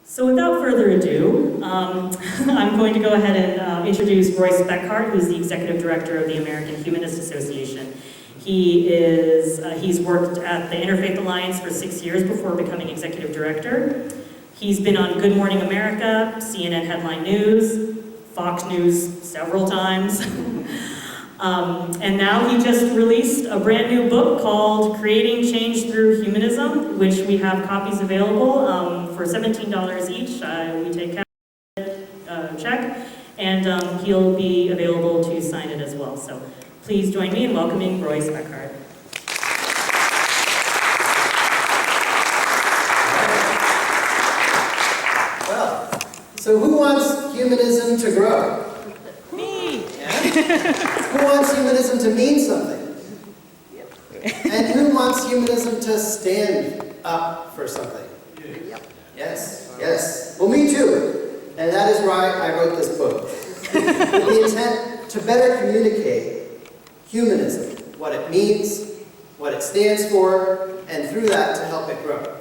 So without further ado, I'm going to go ahead and introduce Roy Speckhardt, who's the Executive Director of the American Humanist Association. He's worked at the Interfaith Alliance for 6 years before becoming Executive Director. He's been on Good Morning America, CNN Headline News, Fox News several times. And now he just released a brand new book called Creating Change Through Humanism, which we have copies available for $17 each. We take check, and he'll be available to sign it as well. So please join me in welcoming Roy Speckhardt. Well, so who wants humanism to grow? Me! Yeah? Who wants humanism to mean something? And who wants humanism to stand up for something? Yes, yes. Well, me too. And that is why I wrote this book. With the intent to better communicate humanism, what it means, what it stands for, and through that to help it grow.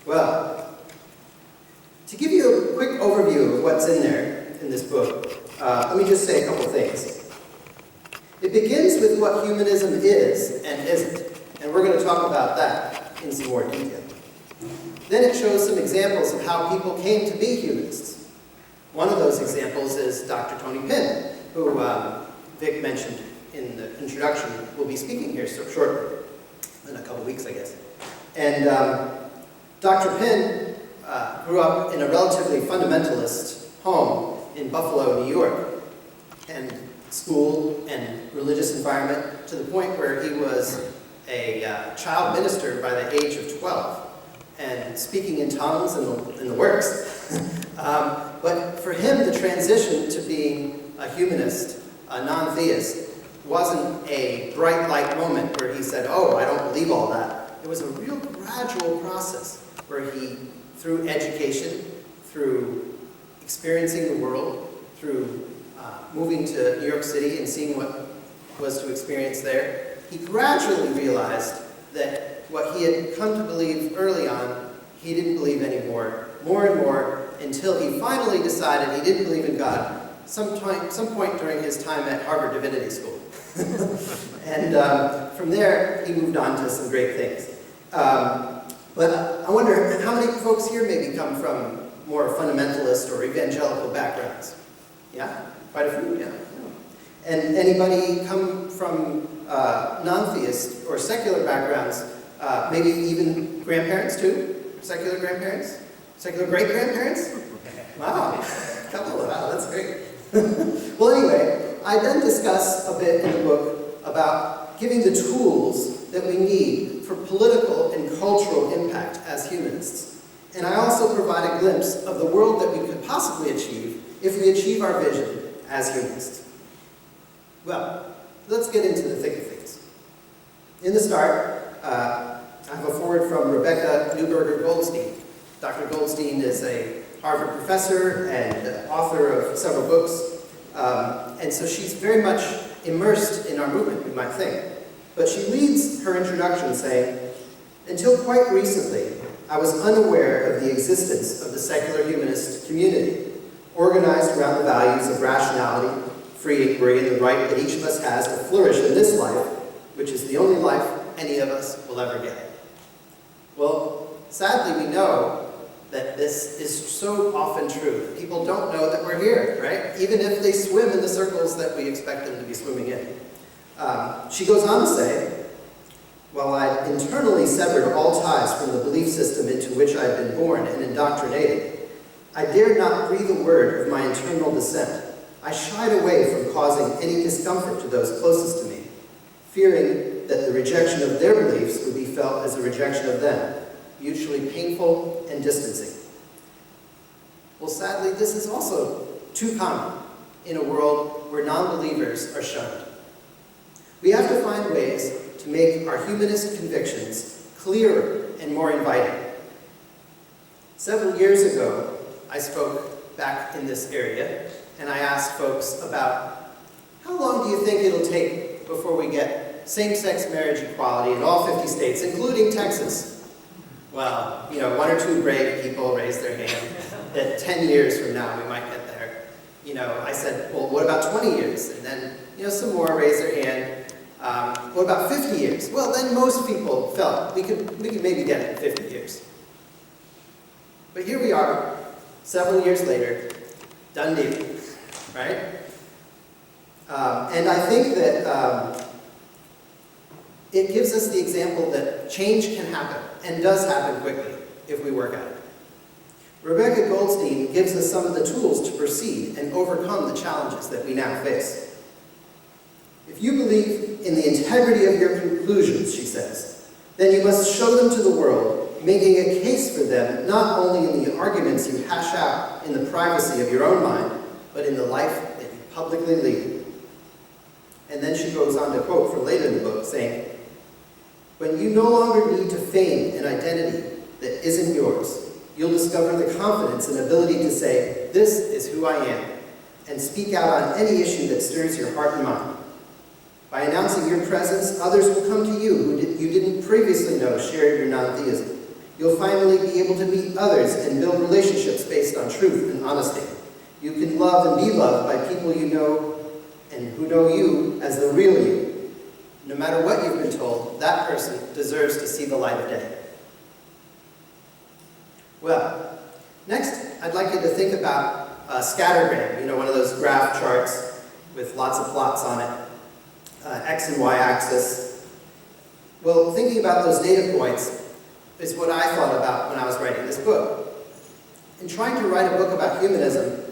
Well, to give you a quick overview of what's in there in this book, let me just say a couple things. It begins with what humanism is and isn't, and we're going to talk about that in some more detail. Then it shows some examples of how people came to be humanists. One of those examples is Dr. Tony Pinn, who Vic mentioned in the introduction, will be speaking here shortly, in a couple weeks, I guess. And Dr. Pinn grew up in a relatively fundamentalist home in Buffalo, New York, and school and religious environment to the point where he was a child minister by the age of 12 and speaking in tongues and the works. But for him, the transition to being a humanist, a non-theist, wasn't a bright light moment where he said, oh, I don't believe all that. It was a real gradual process where he, through education, through experiencing the world, through moving to New York City and seeing what was to experience there, he gradually realized that what he had come to believe early on, he didn't believe anymore, more and more, until he finally decided he didn't believe in God some point during his time at Harvard Divinity School. And from there, he moved on to some great things. But I wonder, how many folks here maybe come from more fundamentalist or evangelical backgrounds? Yeah? Quite a few, yeah. And anybody come from non-theist or secular backgrounds, maybe even grandparents too? Secular grandparents? Secular great-grandparents? Wow, a couple of, wow, that's great. Well, anyway, I then discuss a bit in the book about giving the tools that we need for political and cultural impact as humanists. And I also provide a glimpse of the world that we could possibly achieve if we achieve our vision as humanists. Well, let's get into the thick of things. In the start, I have a forward from Rebecca Neuberger Goldstein. Dr. Goldstein is a Harvard professor and author of several books, and so she's very much immersed in our movement, we might think. But she leads her introduction saying, until quite recently, I was unaware of the existence of the secular humanist community, organized around the values of rationality, free inquiry, and the right that each of us has to flourish in this life, which is the only life any of us will ever get. Well, sadly, we know that this is so often true. People don't know that we're here, right? Even if they swim in the circles that we expect them to be swimming in. She goes on to say, while I internally severed all ties from the belief system into which I had been born and indoctrinated, I dared not breathe a word of my internal dissent. I shied away from causing any discomfort to those closest to me, fearing that the rejection of their beliefs would be felt as a rejection of them, mutually painful and distancing. Well, sadly, this is also too common in a world where non-believers are shunned. We have to find ways to make our humanist convictions clearer and more inviting. Several years ago, I spoke back in this area, and I asked folks about how long do you think it'll take before we get same-sex marriage equality in all 50 states, including Texas? Well, you know, one or two brave people raised their hand that 10 years from now we might get there. You know, I said, well, what about 20 years? And then, you know, some more raised their hand. What about 50 years? Well, then most people felt we could maybe get it in 50 years. But here we are, several years later, done deal, right? And I think that it gives us the example that change can happen, and does happen quickly, if we work at it. Rebecca Goldstein gives us some of the tools to proceed and overcome the challenges that we now face. If you believe in the integrity of your conclusions, she says, then you must show them to the world, making a case for them not only in the arguments you hash out in the privacy of your own mind, but in the life that you publicly lead. And then she goes on to quote from later in the book, saying, when you no longer need to feign an identity that isn't yours, you'll discover the confidence and ability to say, this is who I am, and speak out on any issue that stirs your heart and mind. By announcing your presence, others will come to you who you didn't previously know shared your non-theism. You'll finally be able to meet others and build relationships based on truth and honesty. You can love and be loved by people you know and who know you as the real you. No matter what you've been told, that person deserves to see the light of day. Well, next I'd like you to think about a scattergram, you know, one of those graph charts with lots of plots on it, X and Y axis. Well, thinking about those data points is what I thought about when I was writing this book. In trying to write a book about humanism,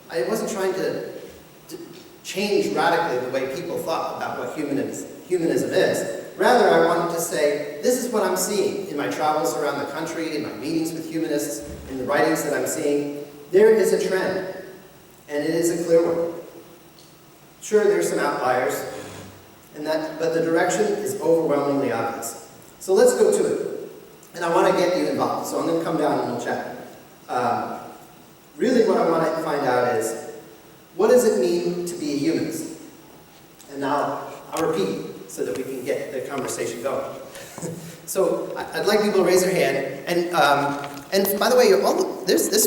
I wasn't trying to change radically the way people thought about what humanism is. Rather, I wanted to say, this is what I'm seeing in my travels around the country, in my meetings with humanists, in the writings that I'm seeing. There is a trend, and it is a clear one. Sure, there's some outliers, but the direction is overwhelmingly obvious. So let's go to it. And I want to get you involved, so I'm going to come down and we'll chat. Really what I want to find out is, what does it mean to be a humanist? And now I'll repeat so that we can get the conversation going. So I'd like people to raise their hand. And by the way,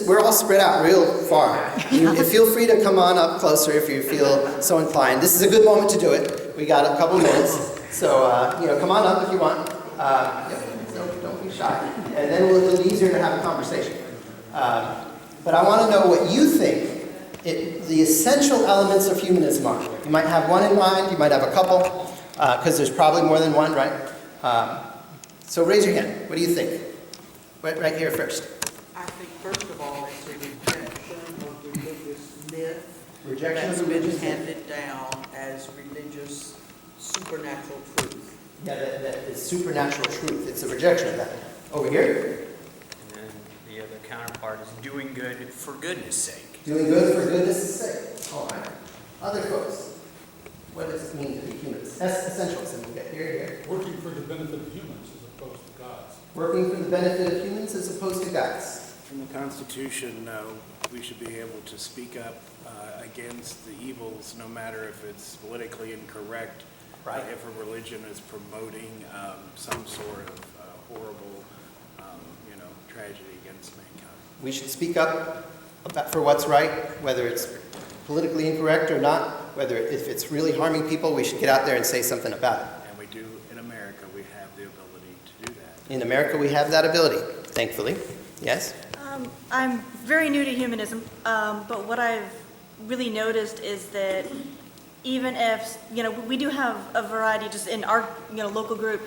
we're all spread out real far. Feel free to come on up closer if you feel so inclined. This is a good moment to do it. We got a couple minutes. So, come on up if you want. Don't be shy. And then it'll be easier to have a conversation. But I want to know what you think the essential elements of humanism are. You might have one in mind, you might have a couple, because there's probably more than one, right? So raise your hand. What do you think? Right here first. I think, first of all, it's a rejection of religious myth Rejection that's of been religious handed down as religious supernatural truth. Yeah, that is supernatural truth. It's a rejection of that. Over here. And then the other counterpart is doing good for goodness sake. Doing good for goodness' sake. All right. Other folks. What does it mean to be humans? That's essentials. And we'll get here. Working for the benefit of humans as opposed to God's. Working for the benefit of humans as opposed to God's. In the Constitution, we should be able to speak up against the evils, no matter if it's politically incorrect, Right. if a religion is promoting some sort of horrible, tragedy against mankind. We should speak up for what's right, whether it's politically incorrect or not, whether if it's really harming people, we should get out there and say something about it. And we do, in America, we have the ability to do that. In America, we have that ability, thankfully. Yes? I'm very new to humanism, but what I've really noticed is that even if, we do have a variety just in our, local group,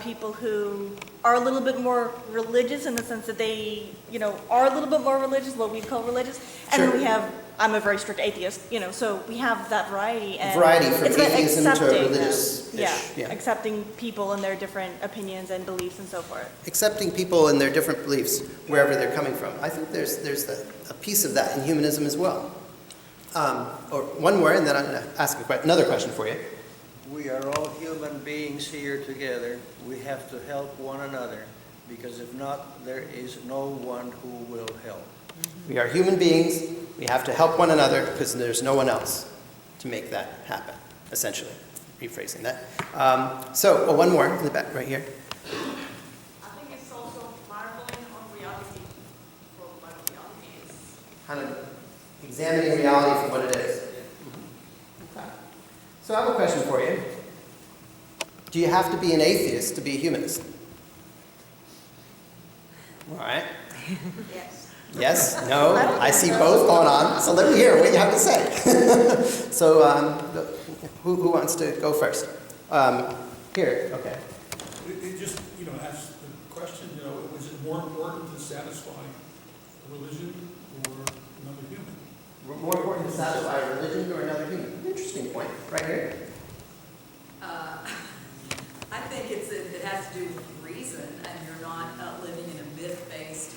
people who are a little bit more religious in the sense that they, are a little bit more religious, what we call religious. And Sure. then we have, I'm a very strict atheist, so we have that variety. And Variety from it's about atheism to accepting, religious-ish, yeah. accepting people and their different opinions and beliefs and so forth. Accepting people and their different beliefs, wherever they're coming from. I think there's a piece of that in humanism as well. Or one more, and then I'm going to ask another question for you. We are all human beings here together. We have to help one another, because if not, there is no one who will help. We are human beings. We have to help one another because there's no one else to make that happen, essentially. Rephrasing that. One more in the back, right here. I think it's also marvelous kind of examining reality for what it is. Okay. So I have a question for you. Do you have to be an atheist to be a humanist? All right. Yes. Yes? No? I see both going on, so let me hear what you have to say. So, who wants to go first? Here, okay. It just, asks the question, was it more important to satisfy religion or another human? More important to satisfy a religion or another human? Interesting point. Right here. I think it has to do with reason, and you're not living in a myth-based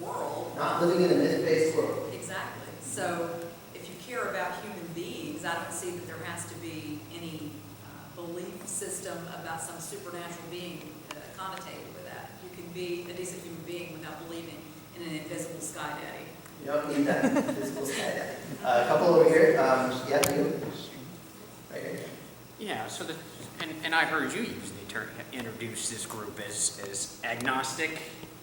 world. Not living in a myth-based world. Exactly. So if you care about human beings, I don't see that there has to be any belief system about some supernatural being connotated with that. You can be a decent human being without believing in an invisible sky daddy. You don't need that invisible sky daddy. A couple over here. Yeah, you. Right here. Yeah, so and I heard you use the term, introduce this group as agnostic,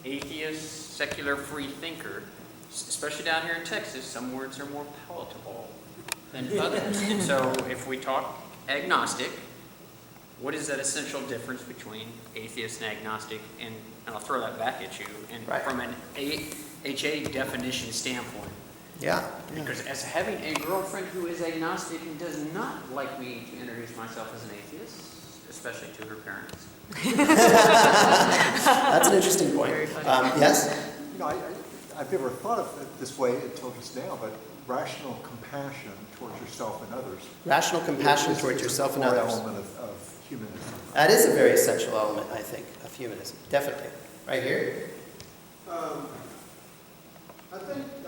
atheist, secular free thinker. Especially down here in Texas, some words are more palatable than others. And so if we talk agnostic, what is that essential difference between atheist and agnostic? And I'll throw that back at you. And Right. from an HA definition standpoint, Yeah. because as having a girlfriend who is agnostic and does not like me to introduce myself as an atheist, especially to her parents. That's an interesting point. Yes? I've never thought of it this way until just now, but rational compassion towards yourself and others. Rational compassion towards yourself and is a core others. element of humanism. That is a very essential element, I think, of humanism. Definitely. Right here. I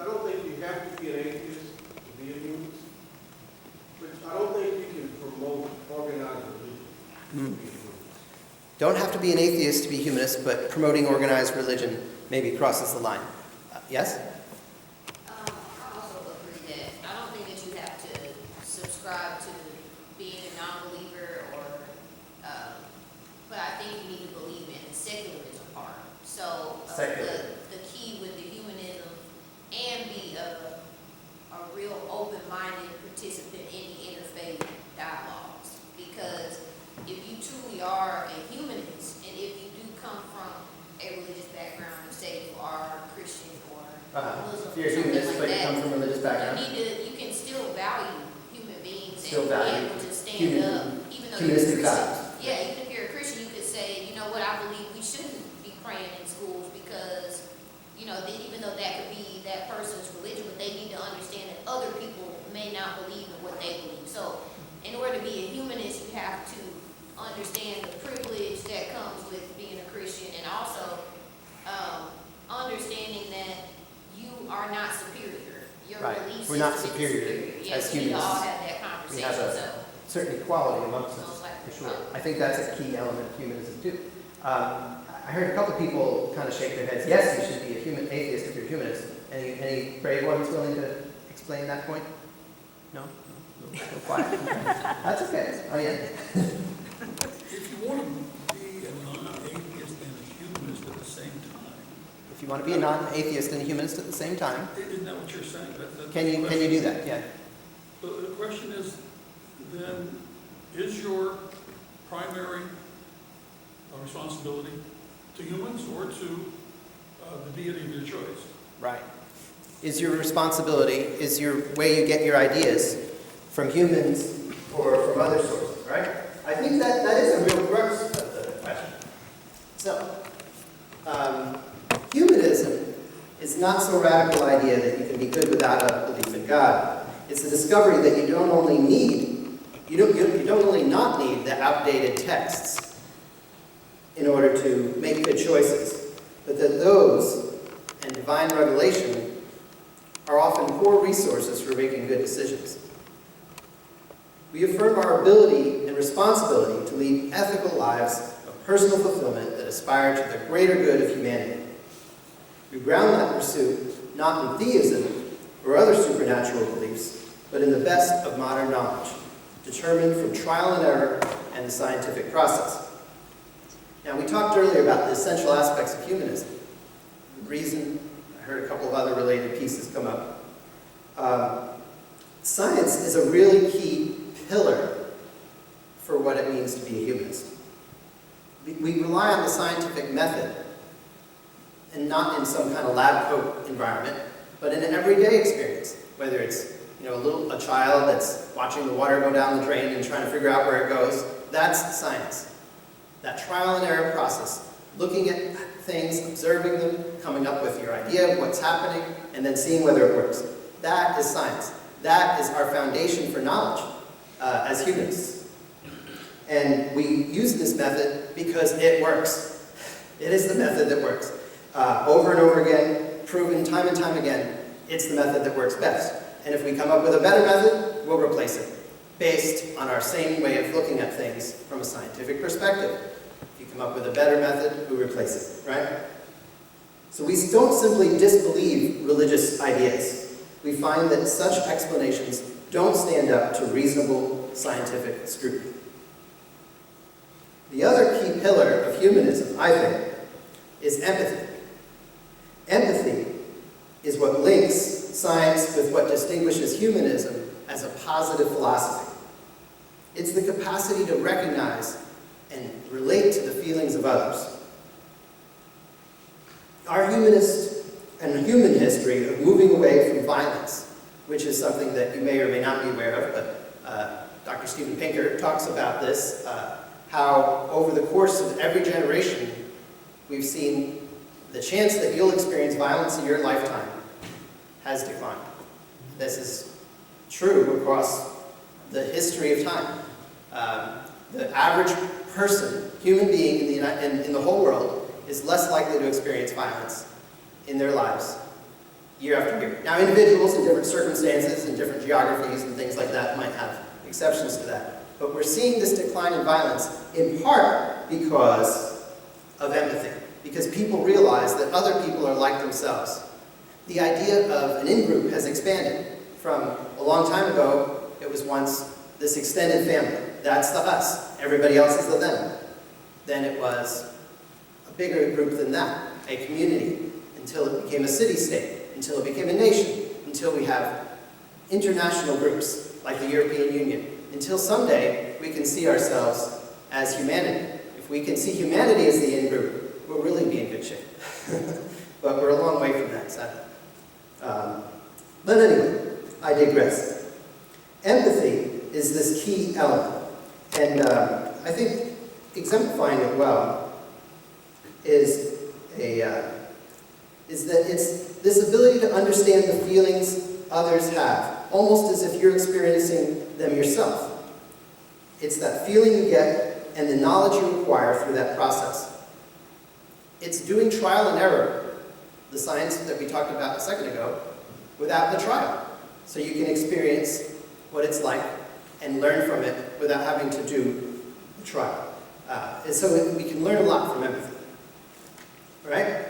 don't think you have to be an atheist to be a humanist, but I don't think you can promote organized religion to be a humanist. Don't have to be an atheist to be humanist, but promoting organized religion maybe crosses the line. Yes? I also agree that I don't think that you have to subscribe to being a non-believer but I think you need to believe in the secularism part. So the key with the humanism and be a real open-minded participant in the interfaith dialogues. Because if you truly are a humanist, and if you do come from a religious background, say you are Christian or Muslim, if you're a humanist, but you come from a religious background. you can still value human beings Still and value be able to stand up, even though you're a humanistic Christian. values. Yeah, even if you're a Christian, you could say, you know what, I believe we shouldn't be praying in schools because, even though that could be that person's religion, but they need to understand that other people may not believe in what they believe. So, in order to be a humanist, you have to understand the privilege that comes with being a Christian, and also understanding that you are not superior. Your Right. belief We're not system is superior Yeah, as we need to all humanists. have that conversation. We have a certain equality amongst us, Most likely. for sure. I think that's a key element of humanism, too. I heard a couple people kind of shake their heads. Yes, you should be a atheist if you're a humanist. Any brave ones willing to explain that point? No? No quiet. Okay. That's okay. Oh, yeah. If you want to be a non-atheist and a humanist at the same time. If you want to be a non-atheist and a humanist at the same time, Isn't that what you're saying? can you do that? Yeah. The question is, then, is your primary responsibility to humans or to the deity of your choice? Right. Is your responsibility, is your way you get your ideas from humans or from other sources, right? I think that is a real crux of the question. So, humanism is not so radical idea that you can be good without a belief in God. It's the discovery that you don't only not need the outdated texts in order to make good choices, but that those and divine revelation are often core resources for making good decisions. We affirm our ability and responsibility to lead ethical lives of personal fulfillment that aspire to the greater good of humanity. We ground that pursuit not in theism or other supernatural beliefs, but in the best of modern knowledge, determined from trial and error and the scientific process. Now, we talked earlier about the essential aspects of humanism. Reason, I heard a couple of other related pieces come up. Science is a really key pillar for what it means to be a humanist. We rely on the scientific method, and not in some kind of lab coat environment, but in an everyday experience, whether it's a child that's watching the water go down the drain and trying to figure out where it goes. That's science. That trial and error process, looking at things, observing them, coming up with your idea of what's happening, and then seeing whether it works. That is science. That is our foundation for knowledge as humanists. And we use this method because it works. It is the method that works. Over and over again, proven time and time again, it's the method that works best. And if we come up with a better method, we'll replace it, based on our same way of looking at things from a scientific perspective. If you come up with a better method, we replace it, right? So we don't simply disbelieve religious ideas. We find that such explanations don't stand up to reasonable scientific scrutiny. The other key pillar of humanism, I think, is empathy. Empathy is what links science with what distinguishes humanism as a positive philosophy. It's the capacity to recognize and relate to the feelings of others. Our humanist and human history of moving away from violence, which is something that you may or may not be aware of, but Dr. Steven Pinker talks about this, how over the course of every generation, we've seen the chance that you'll experience violence in your lifetime has declined. This is true across the history of time. The average person, human being in the whole world, is less likely to experience violence in their lives year after year. Now, individuals in different circumstances and different geographies and things like that might have exceptions to that. But we're seeing this decline in violence in part because of empathy, because people realize that other people are like themselves. The idea of an in-group has expanded from a long time ago. It was once this extended family. That's the us. Everybody else is the them. Then it was a bigger group than that, a community, until it became a city-state, until it became a nation, until we have international groups like the European Union, until someday we can see ourselves as humanity. If we can see humanity as the in-group, we'll really be in good shape. But we're a long way from that, sadly. But anyway, I digress. Empathy is this key element. And I think exemplifying it well is that it's this ability to understand the feelings others have, almost as if you're experiencing them yourself. It's that feeling you get and the knowledge you acquire through that process. It's doing trial and error, the science that we talked about a second ago, without the trial. So you can experience what it's like and learn from it without having to do the trial. And so we can learn a lot from empathy, right?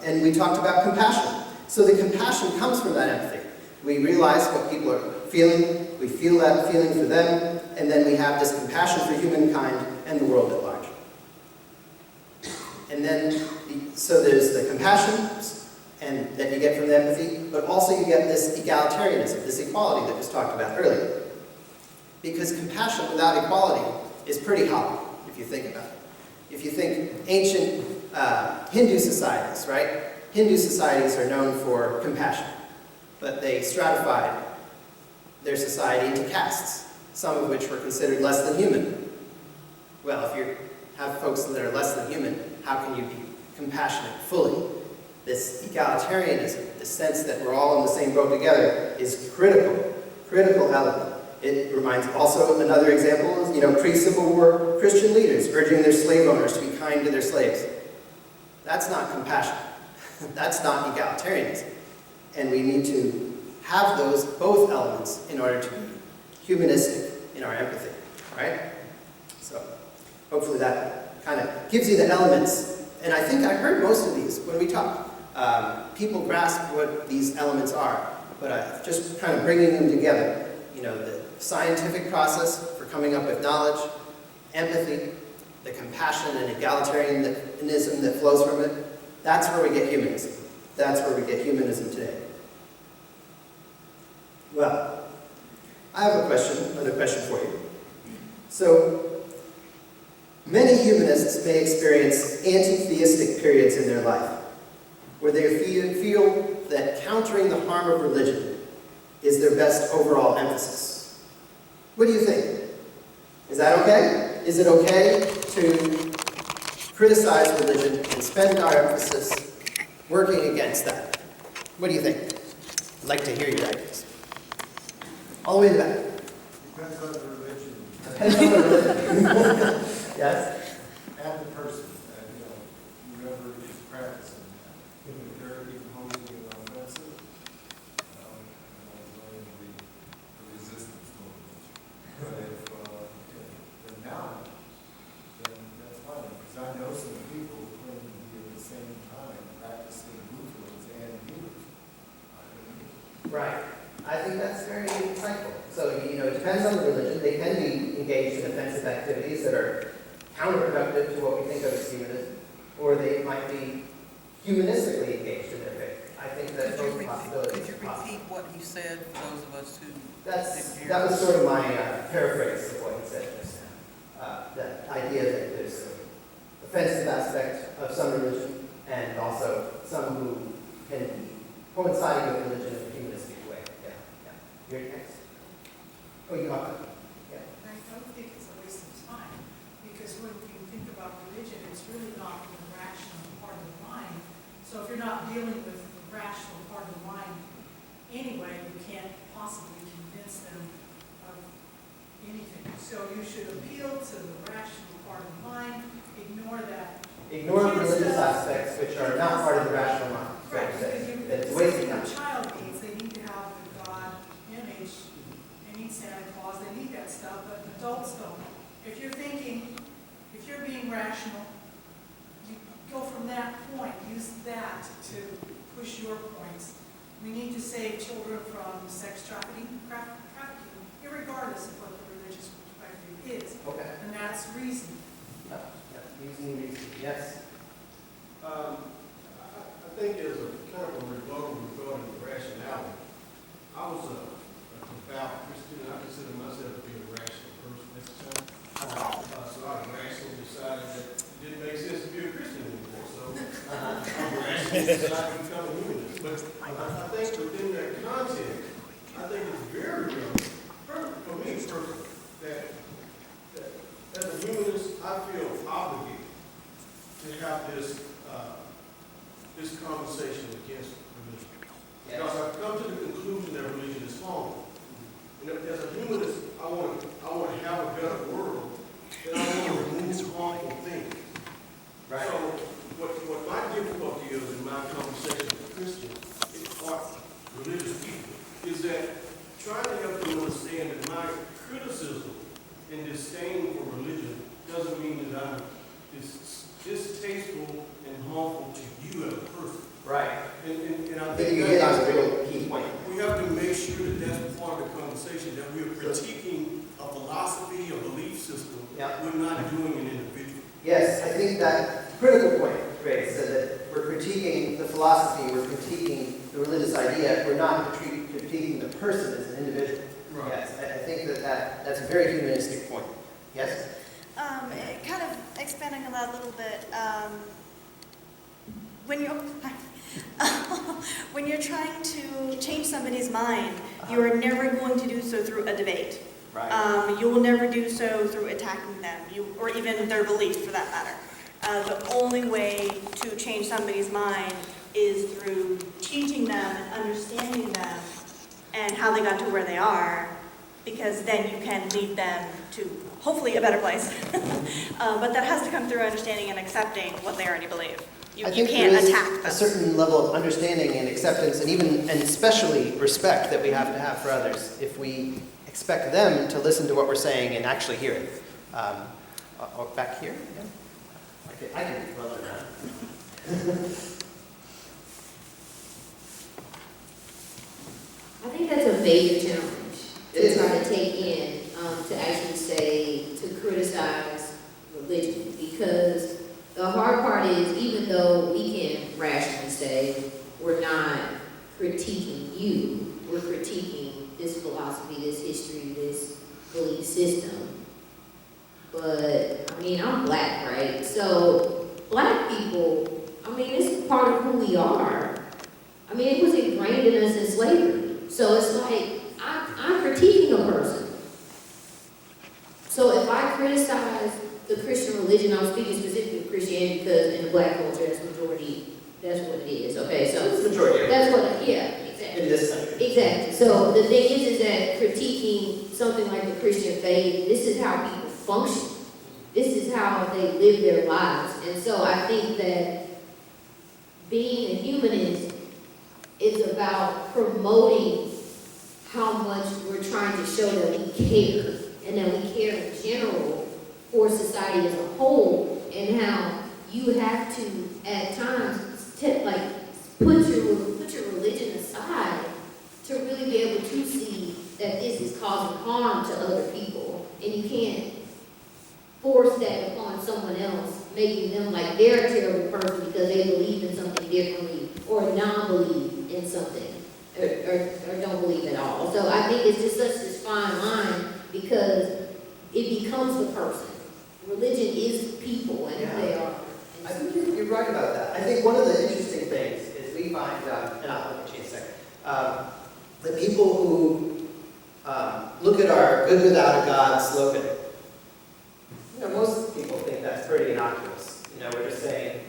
And we talked about compassion. So the compassion comes from that empathy. We realize what people are feeling, we feel that feeling for them, and then we have this compassion for humankind and the world at large. And then, so there's the compassion and that you get from the empathy, but also you get this egalitarianism, this equality that was talked about earlier. Because compassion without equality is pretty hollow, if you think about it. If you think ancient Hindu societies, right? Hindu societies are known for compassion, but they stratified their society into castes, some of which were considered less than human. Well, if you have folks that are less than human, how can you be compassionate fully? This egalitarianism, the sense that we're all in the same boat together, is critical element. It reminds also another example is, pre-Civil War Christian leaders urging their slave owners to be kind to their slaves. That's not compassion. That's not egalitarianism. And we need to have those both elements in order to be humanistic in our empathy, right? So hopefully that kind of gives you the elements. And I think I heard most of these when we talked. People grasp what these elements are, but just kind of bringing them together. The scientific process for coming up with knowledge, empathy, the compassion and egalitarianism that flows from it, that's where we get humanism. That's where we get humanism today. Well, I have another question for you. So, many humanists may experience anti-theistic periods in their life, where they feel that countering the harm of religion is their best overall emphasis. What do you think? Is that okay? Is it okay to criticize religion and spend our emphasis working against that? What do you think? I'd like to hear your ideas. All the way to the back. Depends on the religion. Depends on the religion. Yes? And the person, and, whoever is practicing that. If they're even holding it offensive, the resistance movement. But if they're not, then that's fine. Because I know some people who claim to be at the same time practicing Lutherans and Lutherans. Right. I think that's very insightful. So, it depends on the religion. They can be engaged in offensive activities that are counterproductive to what we think of as humanism, or they might be humanistically engaged in their faith. I think that both possibilities are possible. Repeat what he said for those of us who That was sort of my paraphrase of what he said just now. That idea that there's an offensive aspect of some religion, and also some who can be coinciding with religion in a humanistic way. Yeah. You're next. Oh, you have to. Yeah. I don't think it's a waste of time, because when you think about religion, it's really not the rational part of the mind. So if you're not dealing with the rational part of the mind anyway, you can't possibly convince them of anything. So you should appeal to the rational part of the mind, ignore that. Ignore religious aspects which are not part of the rational mind. Right, because It's wasting time. the child needs, they need to have the God image, they need Santa Claus, they need that stuff, but adults don't. If you're thinking, if you're being rational, you go from that point, use that to push your points. We need to save children from sex trafficking, irregardless of what the religious perspective is. Okay. And that's reason. Using reason. Yes. I think as a kind of a rebuttal regarding the rationality, I was a devout Christian. I consider myself to be a rational person at the time. So I rationally decided that it didn't make sense to be a Christian anymore. So I rationally decided to become a humanist. But I think within that context, I think it's very relevant, for me personally, that as a humanist, I feel obligated to have this conversation against religion. Because I've come to the conclusion that religion is harmful. And as a humanist, I want to have a better world, and I want to remove harmful things. Right. So what my difficulty is in my conversation with Christians, or religious people, is that trying to help them understand that my criticism and disdain for religion doesn't mean that I'm distasteful and harmful to you as a person. Right. And I I think think you hit on a real key point. we have to make sure that that's part of the conversation, that we're critiquing a philosophy, a belief system. Yeah. We're not doing an individual. Yes, I think that critical point raised, so that we're critiquing the philosophy, we're critiquing the religious idea, we're not critiquing the person as an individual. Right. Yes, I think that's a very humanistic point. Yes? Kind of expanding on that a little bit, when you're trying to change somebody's mind, you are never going to do so through a debate. Right. You will never do so through attacking them, or even their beliefs for that matter. The only way to change somebody's mind is through teaching them and understanding them and how they got to where they are, because then you can lead them to hopefully a better place. But that has to come through understanding and accepting what they already believe. You can't attack them. A certain level of understanding and acceptance, and especially respect that we have to have for others if we expect them to listen to what we're saying and actually hear it. Back here? Yeah. I can roll it around. I think that's a major challenge to try to take in, to actually say, to criticize religion. Because the hard part is, even though we can rationally say, we're not critiquing you, we're critiquing this philosophy, this history, this belief system. But, I mean, I'm Black, right? So, Black people, I mean, it's part of who we are. I mean, it was ingrained in us in slavery. So it's like, I'm critiquing a person. So if I criticize the Christian religion, I'm speaking specifically of Christianity because in the Black culture, that's majority, that's what it is, okay? So It's the majority. that's what, yeah, exactly. In this country. Exactly. So the thing is that critiquing something like the Christian faith, this is how people function. This is how they live their lives. And so I think that being a humanist is about promoting how much we're trying to show that we care, and that we care in general for society as a whole, and how you have to, at times, put your religion aside to really be able to see that this is causing harm to other people, and you can't force that upon someone else, making them like they're a terrible person because they believe in something differently or non-believe in something or don't believe at all. So I think it's just such this fine line because it becomes the person. Religion is people and who they are. I think you're right about that. I think one of the interesting things is we find, and I'll let you in a second, the people who look at our good without a God slogan, you know, most people think that's pretty innocuous. You know, we're just saying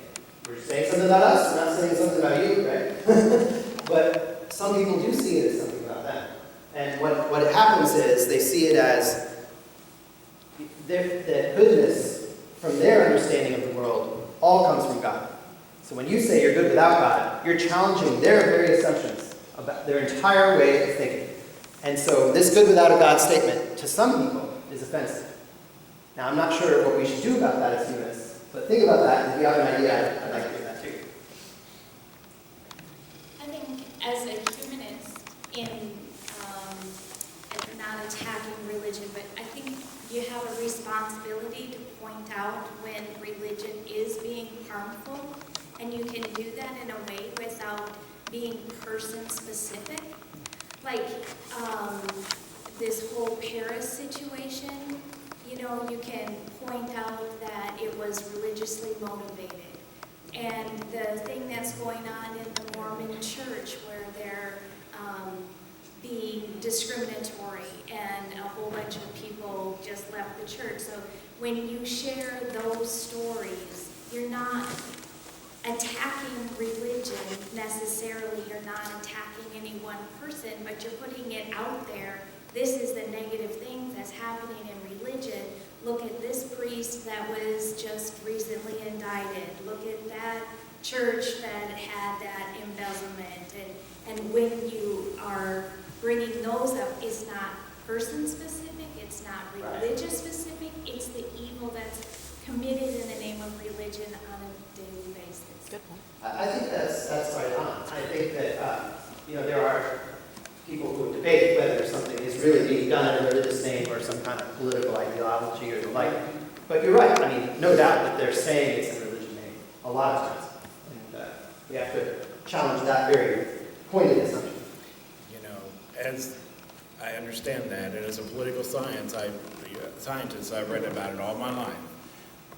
something about us, we're not saying something about you, right? But some people do see it as something about them. And what happens is they see it as that goodness from their understanding of the world all comes from God. So when you say you're good without God, you're challenging their very assumptions about their entire way of thinking. And so this good without a God statement to some people is offensive. Now, I'm not sure what we should do about that as humanists, but think about that, and if you have an idea, I'd like to hear that too. I think as a humanist, in not attacking religion, but I think you have a responsibility to point out when religion is being harmful, and you can do that in a way without being person-specific. Like this whole Paris situation, you know, you can point out that it was religiously motivated. And the thing that's going on in the Mormon church where they're being discriminatory and a whole bunch of people just left the church. So when you share those stories, you're not attacking religion necessarily, you're not attacking any one person, but you're putting it out there. This is the negative thing that's happening in religion. Look at this priest that was just recently indicted. Look at that church that had that embezzlement. And when you are bringing those up, it's not person-specific, it's not religious-specific, it's the evil that's committed in the name of religion on a daily basis. Good point. I think that's right on. I think that, you know, there are people who debate whether something is really being done in a religious name or some kind of political ideology or the like. But you're right. I mean, no doubt that they're saying it's a religion name a lot of times. And we have to challenge that very pointed assumption. You know, as I understand that, and as a political scientist, I've read about it all my life.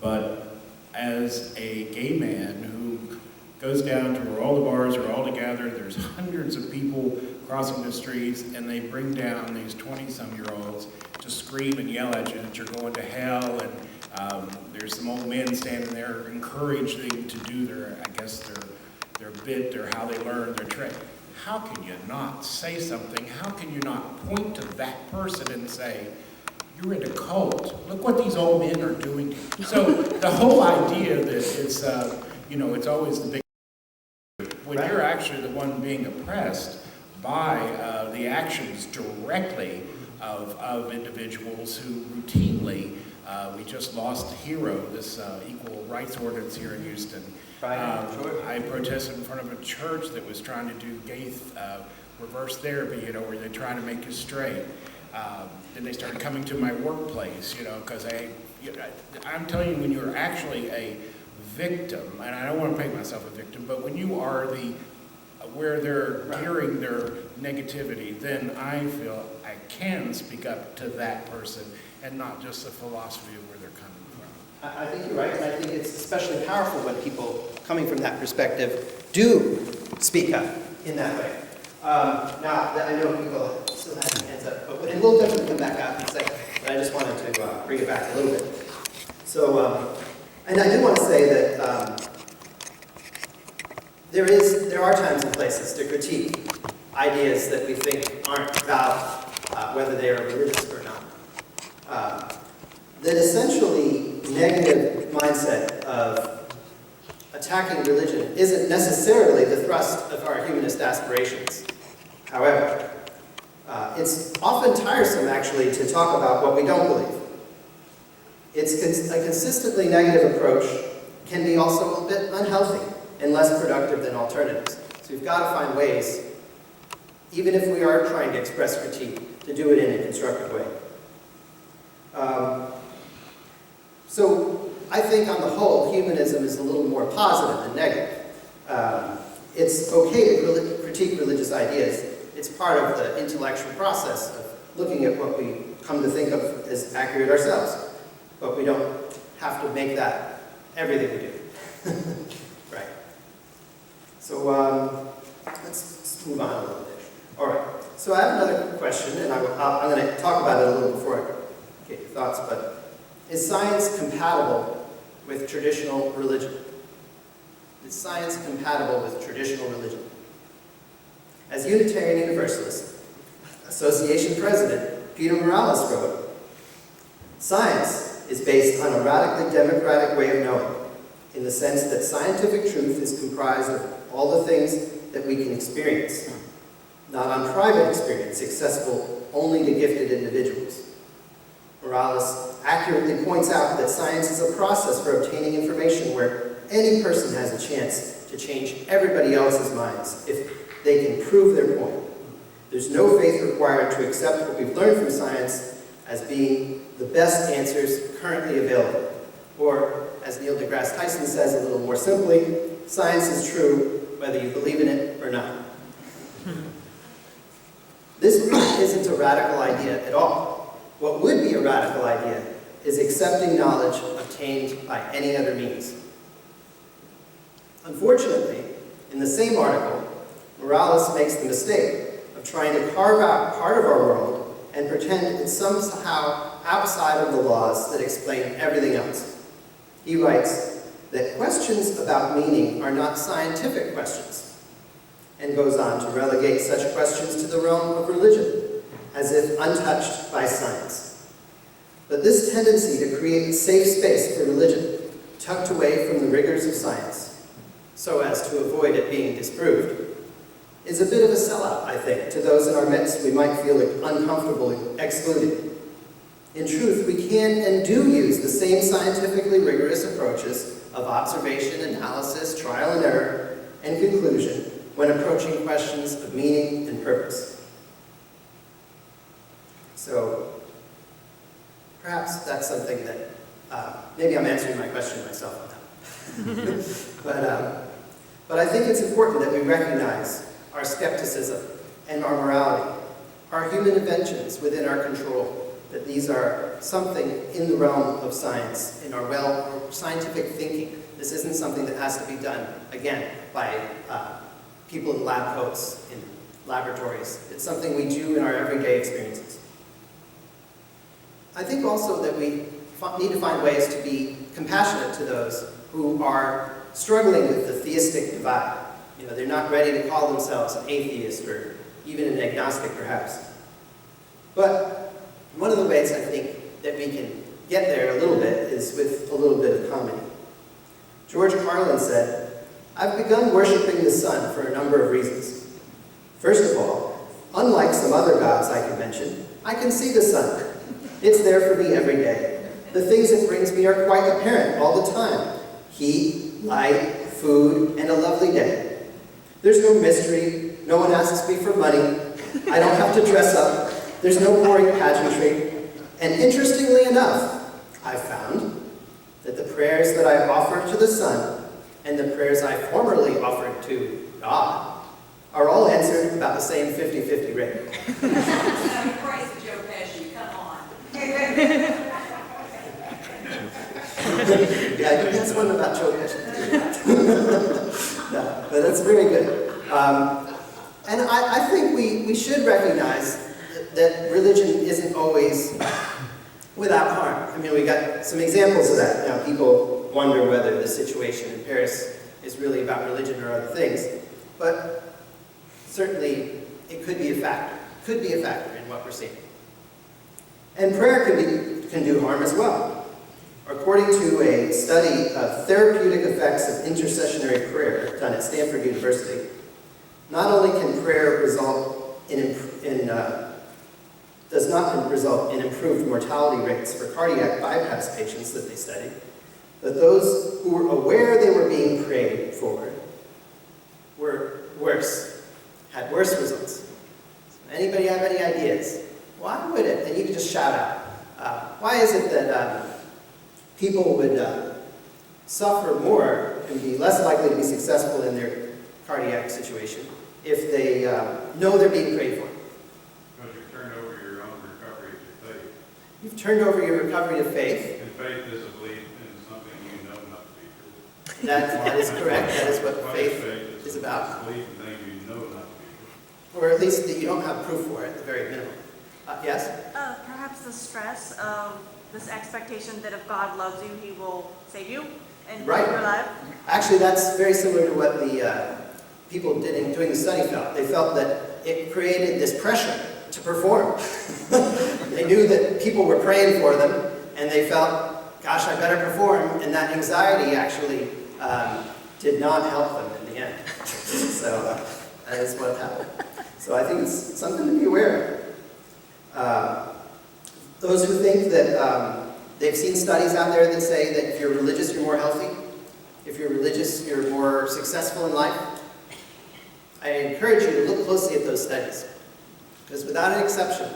But as a gay man who goes down to where all the bars are all together, there's hundreds of people crossing the streets, and they bring down these 20-some-year-olds to scream and yell at you that you're going to hell, and there's some old men standing there encouraging them to do their bit, their how they learn, their trick. How can you not say something? How can you not point to that person and say, you're in a cult. Look what these old men are doing to you. So the whole idea that it's, you know, it's always the big, when you're actually the one being oppressed by the actions directly of individuals who routinely, we just lost a hero, this equal rights ordinance here in Houston. I protested in front of a church that was trying to do gay reverse therapy, you know, where they're trying to make you straight. Then they started coming to my workplace, you know, because I'm telling you, when you're actually a victim, and I don't want to make myself a victim, but when you are the where they're gearing their negativity, then I feel I can speak up to that person and not just the philosophy of where they're coming from. I think you're right, and I think it's especially powerful when people coming from that perspective do speak up in that way. Now, I know people still have their hands up, but we'll definitely come back up in a second, but I just wanted to bring it back a little bit. So, and I do want to say that there are times and places to critique ideas that we think aren't valid, whether they are religious or not. That essentially negative mindset of attacking religion isn't necessarily the thrust of our humanist aspirations. However, it's often tiresome, actually, to talk about what we don't believe. A consistently negative approach can be also a bit unhealthy and less productive than alternatives. So we've got to find ways, even if we are trying to express critique, to do it in a constructive way. So I think on the whole, humanism is a little more positive than negative. It's okay to critique religious ideas. It's part of the intellectual process of looking at what we come to think of as accurate ourselves. But we don't have to make that everything we do. Right. So let's move on a little bit. All right. So I have another question, and I'm going to talk about it a little before I get your thoughts. But is science compatible with traditional religion? Is science compatible with traditional religion? As Unitarian Universalist Association President Peter Morales wrote, science is based on a radically democratic way of knowing, in the sense that scientific truth is comprised of all the things that we can experience, not on private experience accessible only to gifted individuals. Morales accurately points out that science is a process for obtaining information where any person has a chance to change everybody else's minds if they can prove their point. There's no faith required to accept what we've learned from science as being the best answers currently available. Or, as Neil deGrasse Tyson says a little more simply, science is true whether you believe in it or not. This really isn't a radical idea at all. What would be a radical idea is accepting knowledge obtained by any other means. Unfortunately, in the same article, Morales makes the mistake of trying to carve out part of our world and pretend it's somehow outside of the laws that explain everything else. He writes that questions about meaning are not scientific questions, and goes on to relegate such questions to the realm of religion, as if untouched by science. But this tendency to create a safe space for religion, tucked away from the rigors of science, so as to avoid it being disproved, is a bit of a sellout, I think, to those in our midst we might feel uncomfortably excluded. In truth, we can and do use the same scientifically rigorous approaches of observation, analysis, trial and error, and conclusion when approaching questions of meaning and purpose. So, perhaps that's something that, maybe I'm answering my question myself now. But I think it's important that we recognize our skepticism and our morality, our human inventions within our control, that these are something in the realm of science, in our scientific thinking. This isn't something that has to be done, again, by people in lab coats, in laboratories. It's something we do in our everyday experiences. I think also that we need to find ways to be compassionate to those who are struggling with the theistic divide. You know, they're not ready to call themselves an atheist or even an agnostic, perhaps. But one of the ways I think that we can get there a little bit is with a little bit of comedy. George Carlin said, "I've begun worshiping the sun for a number of reasons. First of all, unlike some other gods I could mention, I can see the sun. It's there for me every day. The things it brings me are quite apparent all the time. Heat, light, food, and a lovely day. There's no mystery, no one asks me for money, I don't have to dress up, there's no boring pageantry, and interestingly enough, I've found that the prayers that I offer to the sun and the prayers I formerly offered to God are all answered about the same 50-50 rate. Now, you praise Joe Pesci, come on. Yeah, I think that's one about Joe Pesci. No, but that's very good. And I think we should recognize that religion isn't always without harm. I mean, we got some examples of that. Now, people wonder whether the situation in Paris is really about religion or other things, but certainly it could be a factor. Could be a factor in what we're seeing. And prayer can do harm as well. According to a study of therapeutic effects of intercessionary prayer done at Stanford University, not only can prayer does not result in improved mortality rates for cardiac bypass patients that they studied, but those who were aware they were being prayed for were worse, had worse results. Anybody have any ideas? Why would it? And you can just shout out. Why is it that people would suffer more and be less likely to be successful in their cardiac situation if they know they're being prayed for? Because you've turned over your own recovery to faith. You've turned over your recovery to faith. And faith is a belief in something you know not to be true. That is correct. That is what faith is about. Belief in things you know not to be true. Or at least that you don't have proof for it, at the very minimum. Yes? Perhaps the stress of this expectation that if God loves you, he will save you and Right. make your life. Actually, that's very similar to what the people doing the study felt. They felt that it created this pressure to perform. They knew that people were praying for them, and they felt, gosh, I better perform, and that anxiety actually did not help them in the end. So that is what happened. So I think it's something to be aware of. Those who think that they've seen studies out there that say that if you're religious, you're more healthy. If you're religious, you're more successful in life. I encourage you to look closely at those studies. Because without an exception,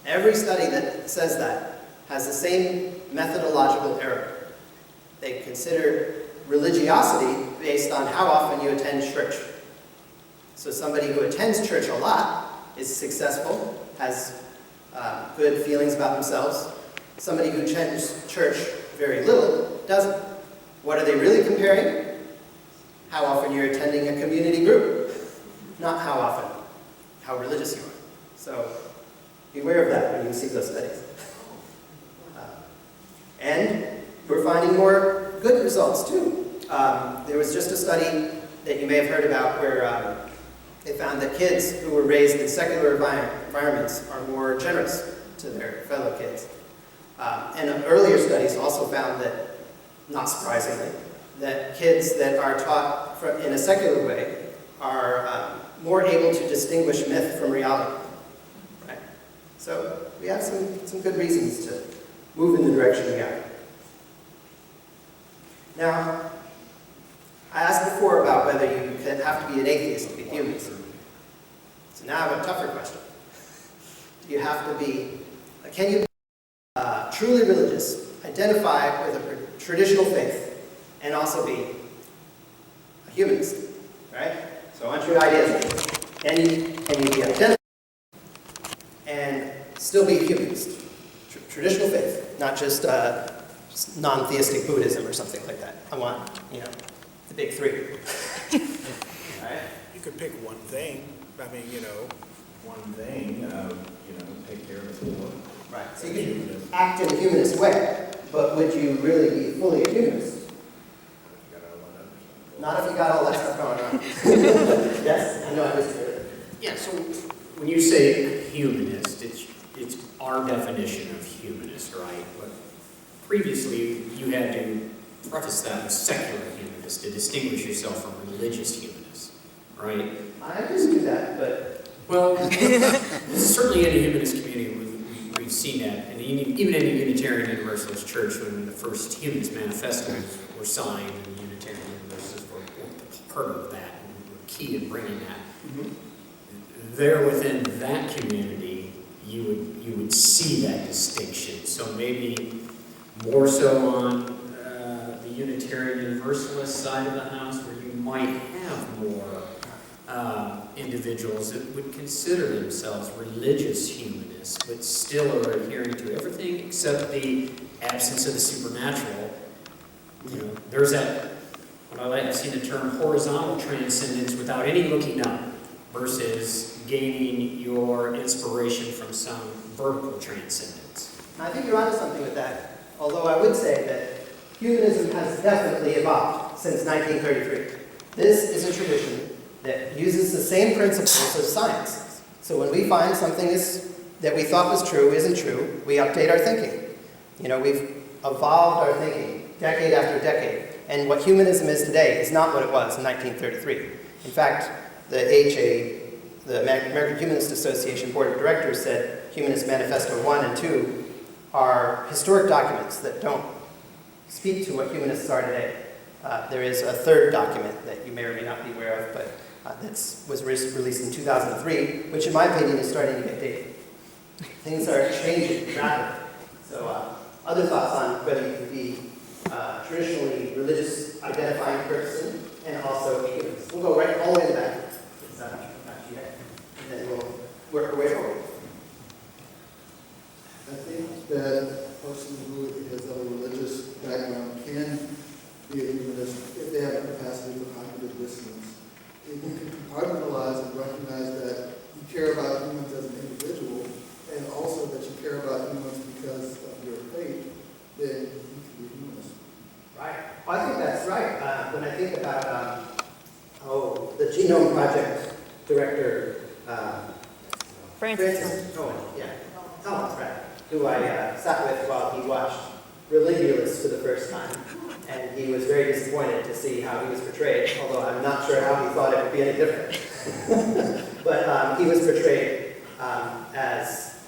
every study that says that has the same methodological error. They consider religiosity based on how often you attend church. So somebody who attends church a lot is successful, has good feelings about themselves. Somebody who attends church very little doesn't. What are they really comparing? How often you're attending a community group, not how often, how religious you are. So beware of that when you see those studies. And we're finding more good results too. There was just a study that you may have heard about where they found that kids who were raised in secular environments are more generous to their fellow kids. And earlier studies also found that, not surprisingly, that kids that are taught in a secular way are more able to distinguish myth from reality. Right? So we have some good reasons to move in the direction we are. Now, I asked before about whether you have to be an atheist to be humanist. So now I have a tougher question. Do you have to be, can you be truly religious, identify with a traditional faith, and also be a humanist? Right? So I want your ideas. Can you be identified and still be a humanist? Traditional faith, not just non-theistic Buddhism or something like that. I want, the big three. Right? You could pick one thing. I mean, one thing, take care of the poor. Right. So you can act in a humanist way, but would you really be fully a humanist? Not if you got all that stuff going on. Yes, I know I was. Yeah, so when you say humanist, it's our definition of humanist, right? But previously, you had to preface that with secular humanist to distinguish yourself from religious humanist, right? I just do that, but... Well, certainly in the humanist community, we've seen that, and even in the Unitarian Universalist Church, when the first Humanist Manifestos were signed, and the Unitarian Universalists were part of that, and were key in bringing that. Mm-hmm. There within that community, you would see that distinction. So maybe more so on the Unitarian Universalist side of the house, where you might have more individuals individuals that would consider themselves religious humanists, but still are adhering to everything except the absence of the supernatural. You know, there's that, I've seen the term horizontal transcendence without any looking up, versus gaining your inspiration from some vertical transcendence. I think you're onto something with that, although I would say that humanism has definitely evolved since 1933. This is a tradition that uses the same principles as science. So when we find something that we thought was true isn't true, we update our thinking. You know, we've evolved our thinking decade after decade. And what humanism is today is not what it was in 1933. In fact, the American Humanist Association Board of Directors said Humanist Manifesto 1 and 2 are historic documents that don't speak to what humanists are today. There is a third document that you may or may not be aware of, but that was released in 2003, which in my opinion is starting to get dated. Things are changing rapidly. So other thoughts on whether you could be traditionally religious identifying person and also a humanist. We'll go right all the way to that. It's not yet. And then we'll work our way forward. I think that a person who has a religious background can be a humanist if they have a capacity for cognitive dissonance. If you can compartmentalize and recognize that you care about humans as an individual, and also that you care about humans because of your faith, then you can be a humanist. Right. Well, I think that's right. When I think about, the Genome Project director, Francis Cohen, Thomas, right, who I sat with while he watched Religulous for the first time. And he was very disappointed to see how he was portrayed, although I'm not sure how he thought it would be any different. But he was portrayed as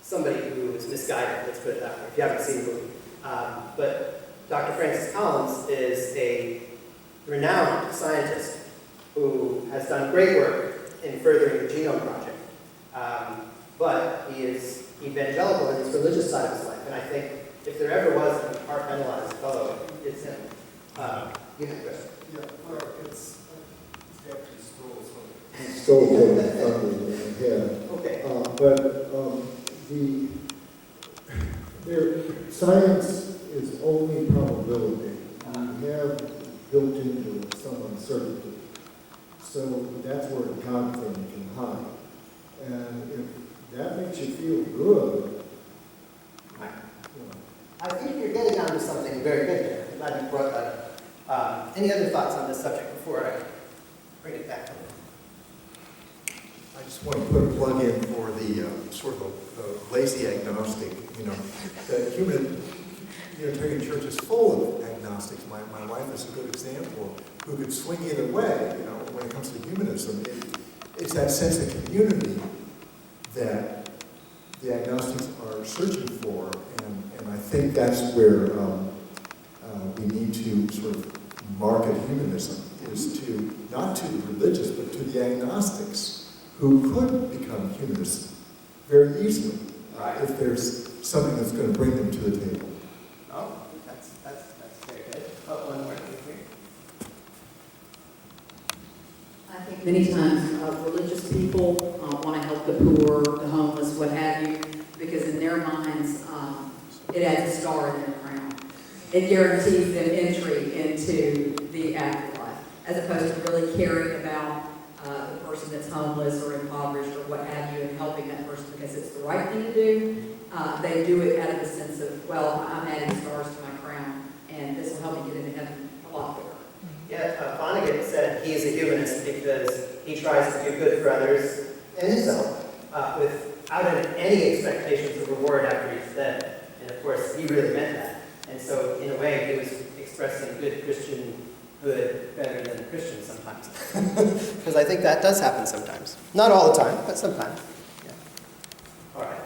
somebody who was misguided, let's put it that way, if you haven't seen the movie. But Dr. Francis Collins is a renowned scientist who has done great work in furthering the Genome Project. But he is evangelical in his religious side of his life, and I think if there ever was a compartmentalized fellow, it's him. You have a question? Yeah, well, it's actually stole from Okay. But science is only probability. You have built into it some uncertainty. So that's where the God thing can hide. And if that makes you feel good, I think you're getting onto something very good there. I'm glad you brought that up. Any other thoughts on this subject before I bring it back? I just want to put a plug in for the sort of a lazy agnostic. You know, the Unitarian Church is full of agnostics. My wife is a good example who could swing either way. You know, when it comes to humanism, it's that sense of community that the agnostics are searching for, and I think that's where we need to sort of market humanism, is to not to the religious, but to the agnostics who could become humanists very easily if there's something that's going to bring them to the table. Oh, that's very good. Oh, one more thing here. I think many times religious people want to help the poor, the homeless, what have you, because in their minds, it adds a star in their crown. It guarantees them entry into the afterlife, as opposed to really caring about the person that's homeless or impoverished or what have you, and helping that person because it's the right thing to do. They do it out of the sense of, well, I'm adding stars to my crown, and this will help me get into heaven a lot quicker. Yeah, Vonnegut said he's a humanist because he tries to do good for others and himself without any expectations of reward after he's dead. And of course, he really meant that. And so, in a way, he was expressing good Christian good better than Christian sometimes. Because I think that does happen sometimes. Not all the time, but sometimes. Yeah. All right.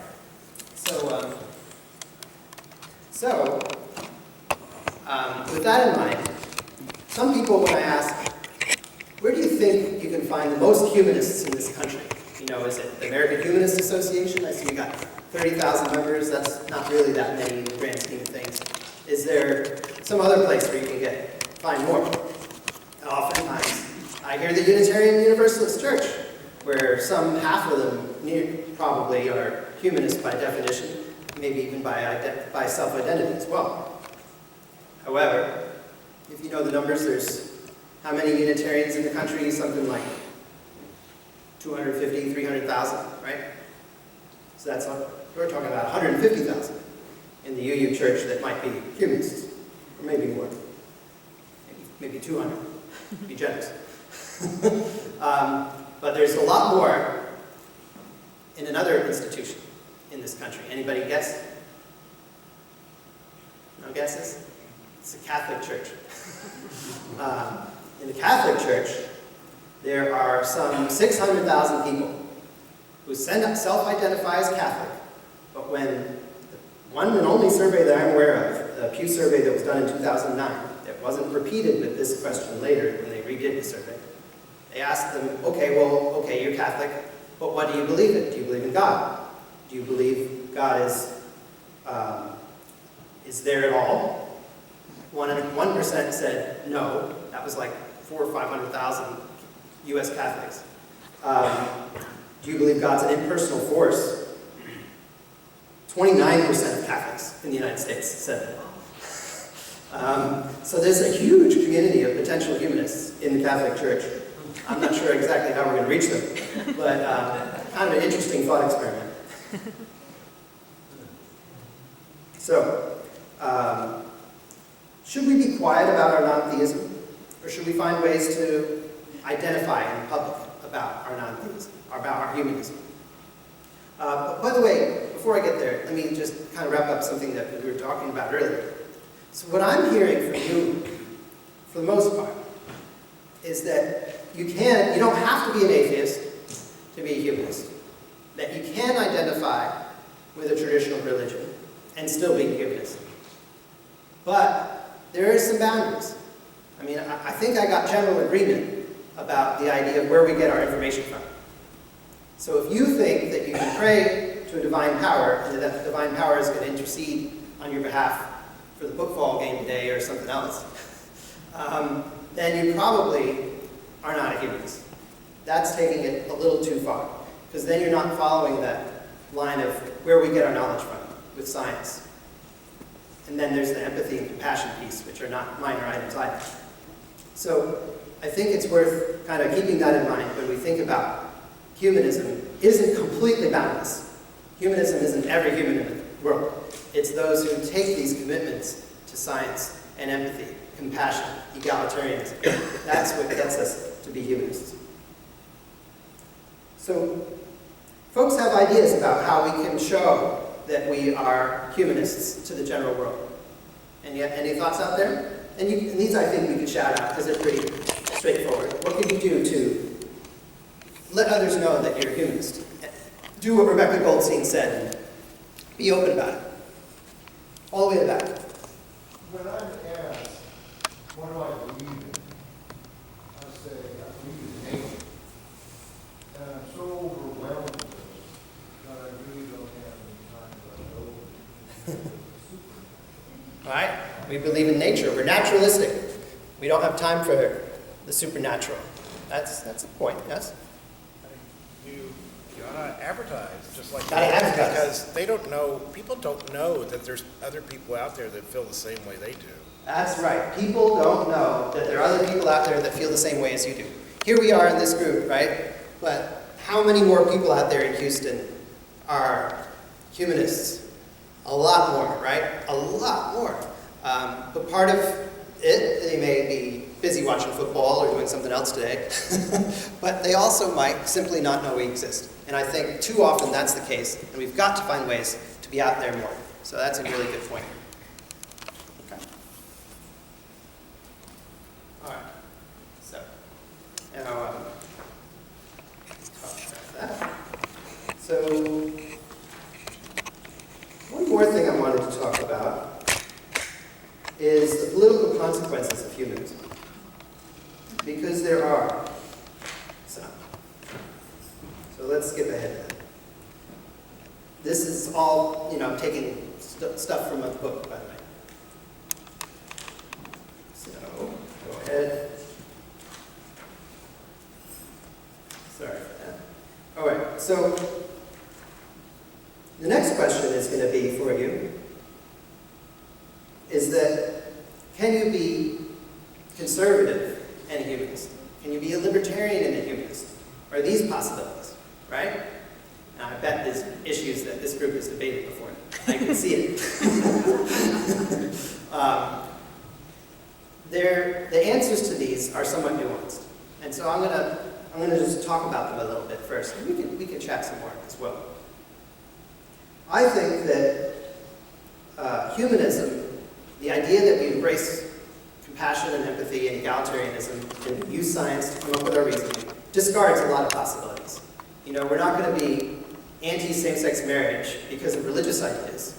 With that in mind, some people, when I ask, where do you think you can find the most humanists in this country? You know, is it the American Humanist Association? I see we got 30,000 members. That's not really that many in the grand scheme of things. Is there some other place where you can find more? Oftentimes, I hear the Unitarian Universalist Church. where some half of them probably are humanists by definition, maybe even by self-identity as well. However, if you know the numbers, there's how many Unitarians in the country? Something like 250, 300,000, right? So that's, we're talking about 150,000 in the UU church that might be humanists, or maybe more, maybe 200, be generous. But there's a lot more in another institution in this country. Anybody guess? No guesses? It's the Catholic Church. In the Catholic Church, there are some 600,000 people who self-identify as Catholic, but when the one and only survey that I'm aware of, the Pew survey that was done in 2009, that wasn't repeated with this question later when they redid the survey, they asked them, okay, you're Catholic, but what do you believe in? Do you believe in God? Do you believe God is there at all? 1% said no. That was like 400,000 or 500,000 U.S. Catholics. Do you believe God's an impersonal force? 29% of Catholics in the United States said that. So there's a huge community of potential humanists in the Catholic Church. I'm not sure exactly how we're going to reach them, but kind of an interesting thought experiment. So, should we be quiet about our non-theism, or should we find ways to identify in public about our non-theism, about our humanism? But by the way, before I get there, let me just kind of wrap up something that we were talking about earlier. So what I'm hearing from you, for the most part, is that you don't have to be an atheist to be a humanist. That you can identify with a traditional religion and still be a humanist. But there is some boundaries. I mean, I think I got general agreement about the idea of where we get our information from. So if you think that you can pray to a divine power, and that the divine power is going to intercede on your behalf for the football game today or something else, then you probably are not a humanist. That's taking it a little too far, because then you're not following that line of where we get our knowledge from with science. And then there's the empathy and compassion piece, which are not minor items either. So I think it's worth kind of keeping that in mind when we think about humanism isn't completely boundless. Humanism isn't every human in the world. It's those who take these commitments to science and empathy, compassion, egalitarianism. That's what gets us to be humanists. So folks have ideas about how we can show that we are humanists to the general world. And yet, any thoughts out there? And these I think we could shout out because they're pretty straightforward. What can you do to let others know that you're a humanist? Do what Rebecca Goldstein said and be open about it. All the way to the back. When I'm asked, what do I believe in? I say, I believe in nature. And I'm so overwhelmed with this that I really don't have any time to go. All right? We believe in nature. We're naturalistic. We don't have time for the supernatural. That's the point, yes? You gotta advertise, just like Gotta advertise. because they don't know, people don't know that there's other people out there that feel the same way they do. That's right. People don't know that there are other people out there that feel the same way as you do. Here we are in this group, right? But how many more people out there in Houston are humanists? A lot more, right? A lot more. But part of it, they may be busy watching football or doing something else today, but they also might simply not know we exist. And I think too often that's the case, and we've got to find ways to be out there more. So that's a really good point. Okay. All right. So, now, that. So, one more thing I wanted to talk about is the political consequences of humanism. Because there are some. So let's skip ahead then. This is all, taking stuff from a book, by the way. So, go ahead. Sorry for that. All right, so the next question is going to be for you, is that can you be conservative and a humanist? Can you be a libertarian and a humanist? Are these possibilities, right? Now, I bet there's issues that this group has debated before. I can see it. The answers to these are somewhat nuanced. And so I'm gonna just talk about them a little bit first, and we can chat some more as well. I think that humanism, the idea that we embrace compassion and empathy and egalitarianism and use science to come up with our reasoning, discards a lot of possibilities. You know, we're not going to be anti-same-sex marriage because of religious ideas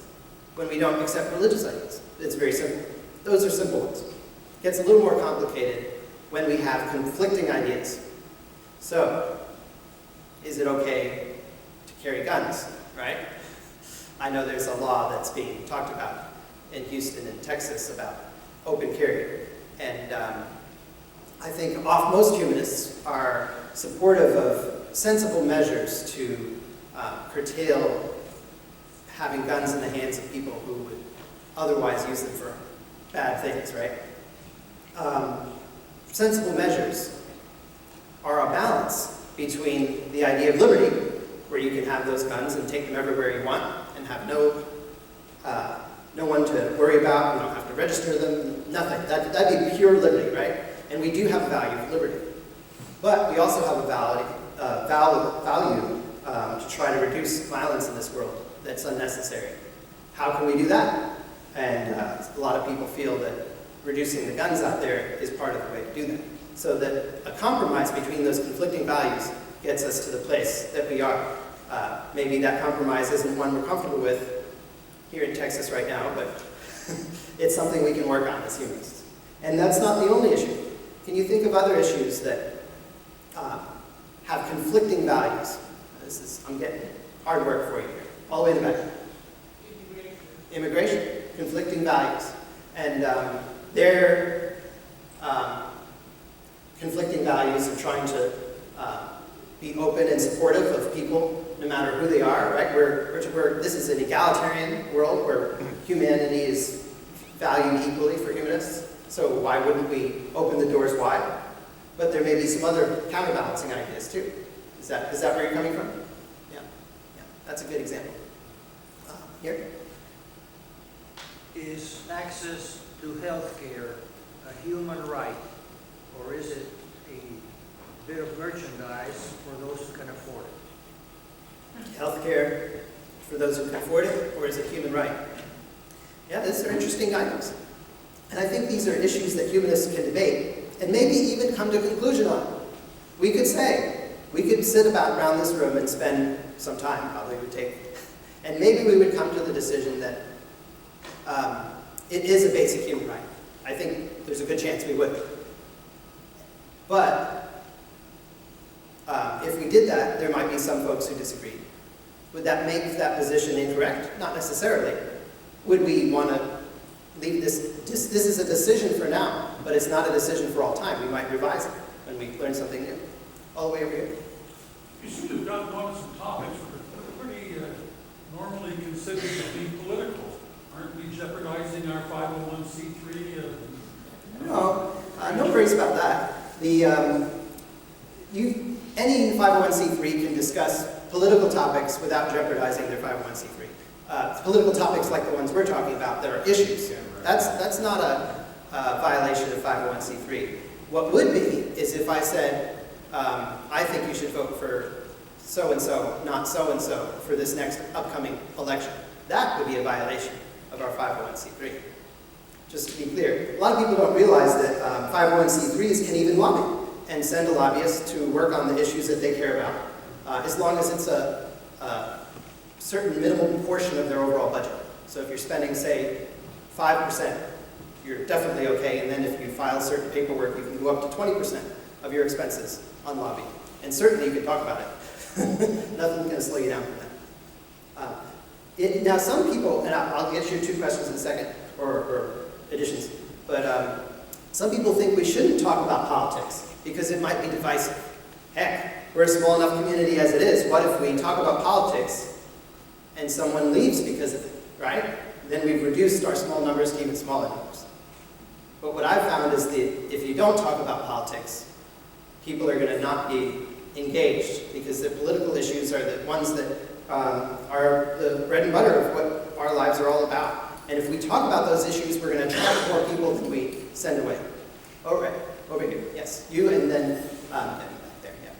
when we don't accept religious ideas. It's very simple. Those are simple ones. It gets a little more complicated when we have conflicting ideas. So, is it okay to carry guns, right? I know there's a law that's being talked about in Houston and Texas about open carry. And I think most humanists are supportive of sensible measures to curtail having guns in the hands of people who would otherwise use them for bad things, right? Sensible measures are a balance between the idea of liberty, where you can have those guns and take them everywhere you want and have no one to worry about, you don't have to register them, nothing. That'd be pure liberty, right? And we do have a value of liberty. But we also have a value to try to reduce violence in this world that's unnecessary. How can we do that? And a lot of people feel that reducing the guns out there is part of the way to do that. So that a compromise between those conflicting values gets us to the place that we are. Maybe that compromise isn't one we're comfortable with here in Texas right now, but it's something we can work on as humanists. And that's not the only issue. Can you think of other issues that have conflicting values? I'm getting hard work for you here. All the way to the back. Immigration. Conflicting values. And their conflicting values of trying to be open and supportive of people, no matter who they are, right? This is an egalitarian world where humanity is valued equally for humanists. So why wouldn't we open the doors wide? But there may be some other counterbalancing ideas too. Is that where you're coming from? Yeah, that's a good example. Here? Is access to health care a human right, or is it a bit of merchandise for those who can afford it? Healthcare for those who can afford it, or is it human right? Yeah, these are interesting items. And I think these are issues that humanists can debate, and maybe even come to a conclusion on. We could sit around this room and spend some time, probably would take, and maybe we would come to the decision that it is a basic human right. I think there's a good chance we would. But if we did that, there might be some folks who disagreed. Would that make that position incorrect? Not necessarily. Would we want to leave this? This is a decision for now, but it's not a decision for all time. We might revise it when we learn something new. All the way over here. You seem to have gotten on to some topics that are pretty normally considered to be political. Aren't we jeopardizing our 501c3? No, no worries about that. Any 501c3 can discuss political topics without jeopardizing their 501c3. Political topics like the ones we're talking about that are issues. That's not a violation of 501c3. What would be is if I said, I think you should vote for so-and-so, not so-and-so, for this next upcoming election. That would be a violation of our 501c3. Just to be clear, a lot of people don't realize that 501c3s can even lobby and send a lobbyist to work on the issues that they care about, as long as it's a certain minimal portion of their overall budget. So if you're spending, say, 5%, you're definitely okay, and then if you file certain paperwork, you can go up to 20% of your expenses on lobbying. And certainly you can talk about it. Nothing's going to slow you down from that. Now some people, and I'll get you 2 questions in a second, or additions, but some people think we shouldn't talk about politics because it might be divisive. Heck, we're a small enough community as it is. What if we talk about politics and someone leaves because of it, right? Then we've reduced our small numbers to even smaller numbers. But what I've found is that if you don't talk about politics, people are going to not be engaged because the political issues are the ones that are the bread and butter of what our lives are all about. And if we talk about those issues, we're going to attract more people than we send away. All right, over here. Yes, you and then back there. Yeah.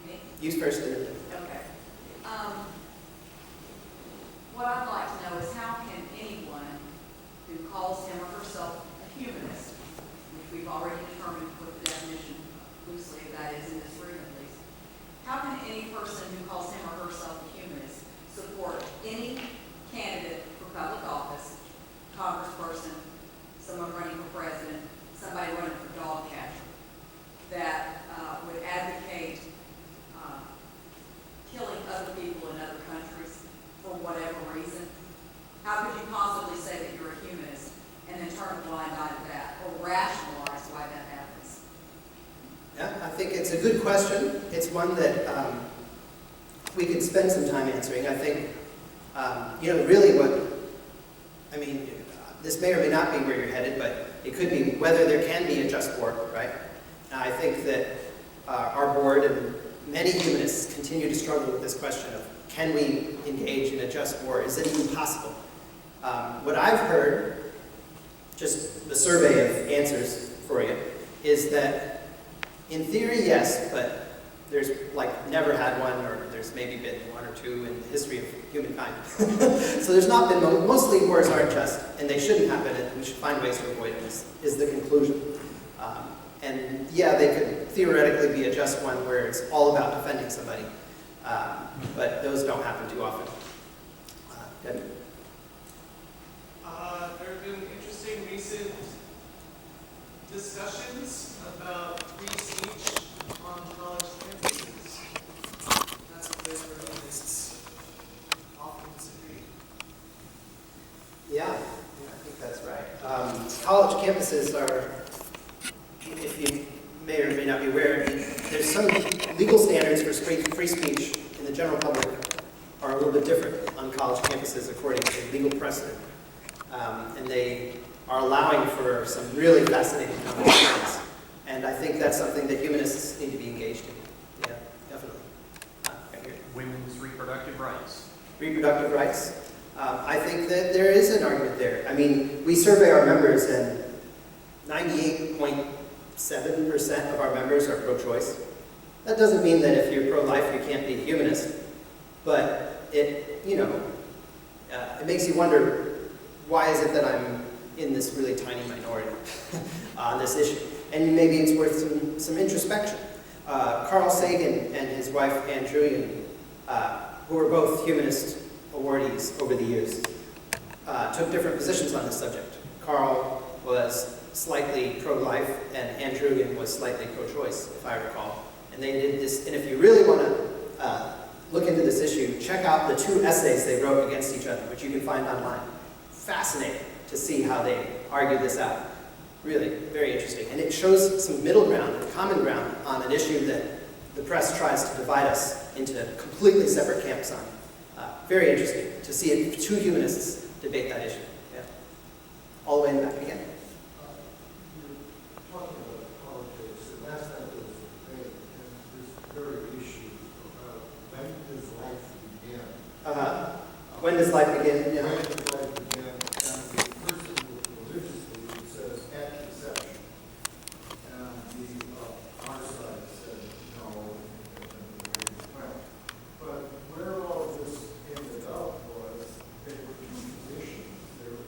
Me? You first and then. Okay. What I'd like to know is how can anyone who calls him or herself a humanist, which we've already determined what the definition loosely of that is in this room at least, how can any person who calls him or herself a humanist support any candidate for public office, congressperson, someone running for president, somebody running for dog catcher, that would advocate killing other people in other countries for whatever reason? How could you possibly say that you're a humanist and then turn a blind eye to that, or rationalize why that happens? Yeah, I think it's a good question. It's one that we could spend some time answering. I think, really this may or may not be where you're headed, but it could be whether there can be a just war, right? Now, I think that our board and many humanists continue to struggle with this question of, can we engage in a just war? Is it even possible? What I've heard, just the survey of answers for you, is that in theory, yes, but there's never had one, or there's maybe been one or two in the history of humankind. So there's not been, mostly wars aren't just, and they shouldn't happen, and we should find ways to avoid them, is the conclusion. And yeah, they could theoretically be a just one where it's all about defending somebody, but those don't happen too often. Debbie? There have been interesting recent discussions about free speech on college campuses. That's a place where humanists often disagree. Yeah, I think that's right. College campuses are, if you may or may not be aware, there's some legal standards for free speech in the general public are a little bit different on college campuses according to legal precedent. And they are allowing for some really fascinating conversations. And I think that's something that humanists need to be engaged in. Yeah, definitely. Right here. Women's reproductive rights. Reproductive rights. I think that there is an argument there. I mean, we survey our members and 98.7% of our members are pro-choice. That doesn't mean that if you're pro-life you can't be a humanist, but it makes you wonder, why is it that I'm in this really tiny minority on this issue? And maybe it's worth some introspection. Carl Sagan and his wife Anne Druyan, who were both humanist awardees over the years, took different positions on this subject. Carl was slightly pro-life, and Anne Druyan was slightly pro-choice, if I recall. And they did this, and if you really want to look into this issue, check out the 2 essays they wrote against each other, which you can find online. Fascinating to see how they argue this out. Really, very interesting. And it shows some middle ground, common ground, on an issue that the press tries to divide us into completely separate camps on. Very interesting to see 2 humanists debate that issue. Yeah. All the way in the back again. You're talking about politics, and last night there was a debate, and this very issue about when does life begin? When does life begin? Yeah. When does life begin? And the person with the religious belief says at conception. And our side said no, well. But where all this ended up was they were 2 positions. They were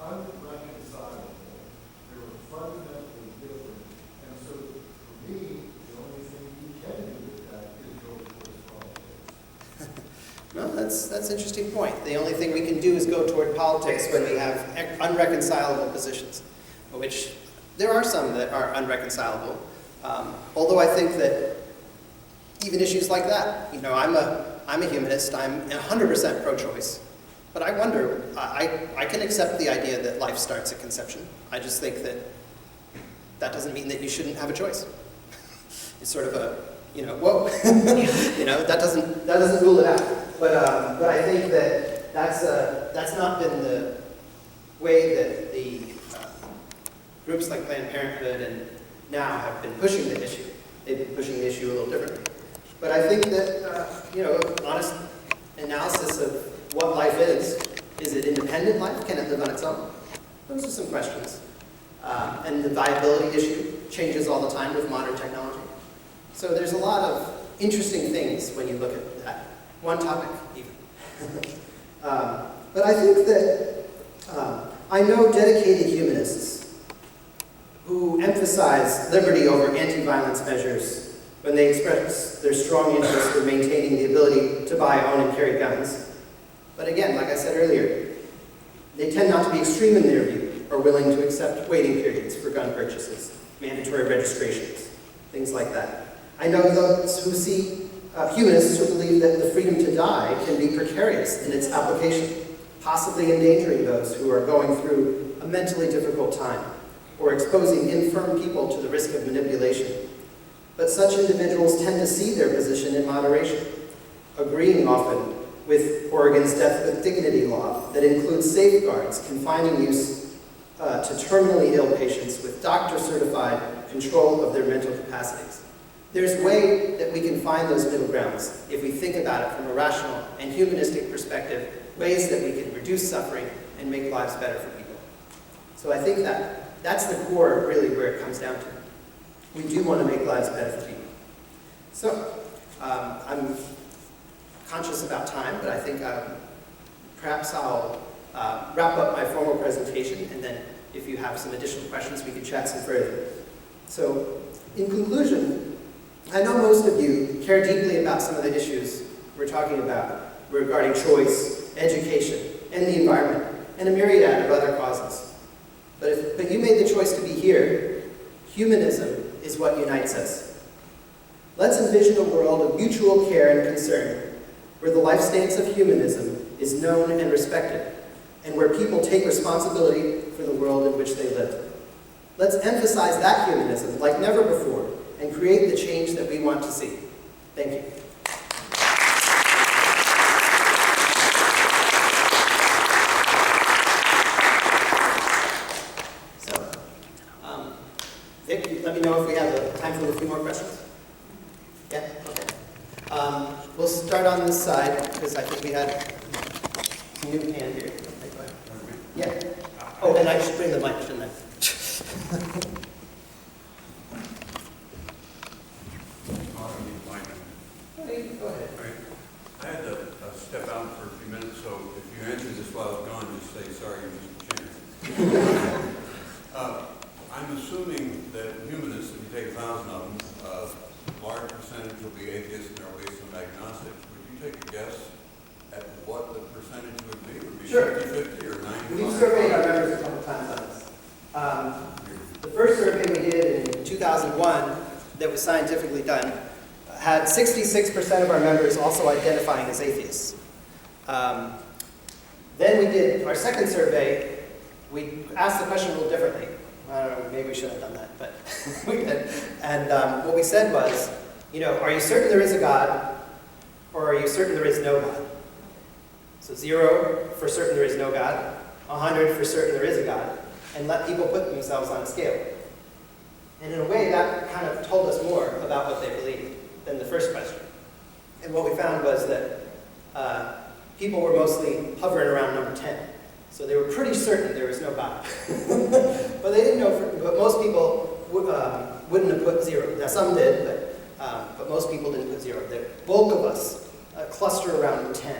unreconcilable. They were fundamentally different. And so for me, the only thing you can do with that is go towards politics. No, that's an interesting point. The only thing we can do is go toward politics when we have unreconcilable positions, which there are some that are unreconcilable. Although I think that even issues like that, I'm a humanist, I'm 100% pro-choice, but I wonder, I can accept the idea that life starts at conception. I just think that doesn't mean that you shouldn't have a choice. It's sort of whoa, that doesn't rule it out. But I think that that's not been the way that the groups like Planned Parenthood and now have been pushing the issue. They've been pushing the issue a little differently. But I think that, honest analysis of what life is it independent life? Can it live on its own? Those are some questions. And the viability issue changes all the time with modern technology. So there's a lot of interesting things when you look at that. One topic, even. But I think that I know dedicated humanists who emphasize liberty over anti-violence measures when they express their strong interest in maintaining the ability to buy, own, and carry guns. But again, like I said earlier, they tend not to be extreme in their view or willing to accept waiting periods for gun purchases, mandatory registrations, things like that. I know those who see humanists who believe that the freedom to die can be precarious in its application, possibly endangering those who are going through a mentally difficult time or exposing infirm people to the risk of manipulation. But such individuals tend to see their position in moderation, agreeing often with Oregon's Death with Dignity law that includes safeguards confining use to terminally ill patients with doctor-certified control of their mental capacities. There's a way that we can find those middle grounds if we think about it from a rational and humanistic perspective, ways that we can reduce suffering and make lives better for people. So I think that that's the core, really, where it comes down to. We do want to make lives better for people. So, I'm conscious about time, but I think perhaps I'll wrap up my formal presentation, and then if you have some additional questions, we can chat some further. So, in conclusion, I know most of you care deeply about some of the issues we're talking about regarding choice, education, and the environment, and a myriad of other causes. But you made the choice to be here. Humanism is what unites us. Let's envision a world of mutual care and concern, where the life stance of humanism is known and respected, and where people take responsibility for the world in which they live. Let's emphasize that humanism like never before, and create the change that we want to see. Thank you. Vic, let me know if we have time for a few more questions. Yeah? Okay. We'll start on this side, because I think we had a new hand here. Yeah. Oh, and I should bring the mic, shouldn't I? Go ahead. I had to step out for a few minutes, so if you answer this while I was gone, just say, sorry, Mr. Chairman. I'm assuming that humanists, if you take 1,000 of them, a large percentage will be atheists and there will be some agnostics. Would you take a guess at what the percentage would be? Would it be Sure. 50-50 or 95? We've surveyed our members a couple times on this. The first survey we did in 2001 that was scientifically done had 66% of our members also identifying as atheists. Then we did our second survey. We asked the question a little differently. I don't know, maybe we should have done that, but we did. And what we said was, are you certain there is a God, or are you certain there is no God? So 0 for certain there is no God, 100 for certain there is a God, and let people put themselves on a scale. And in a way, that kind of told us more about what they believed than the first question. And what we found was that people were mostly hovering around number 10. So they were pretty certain there was no God. But they didn't know, but most people wouldn't have put 0. Now some did, but most people didn't put 0. The bulk of us cluster around 10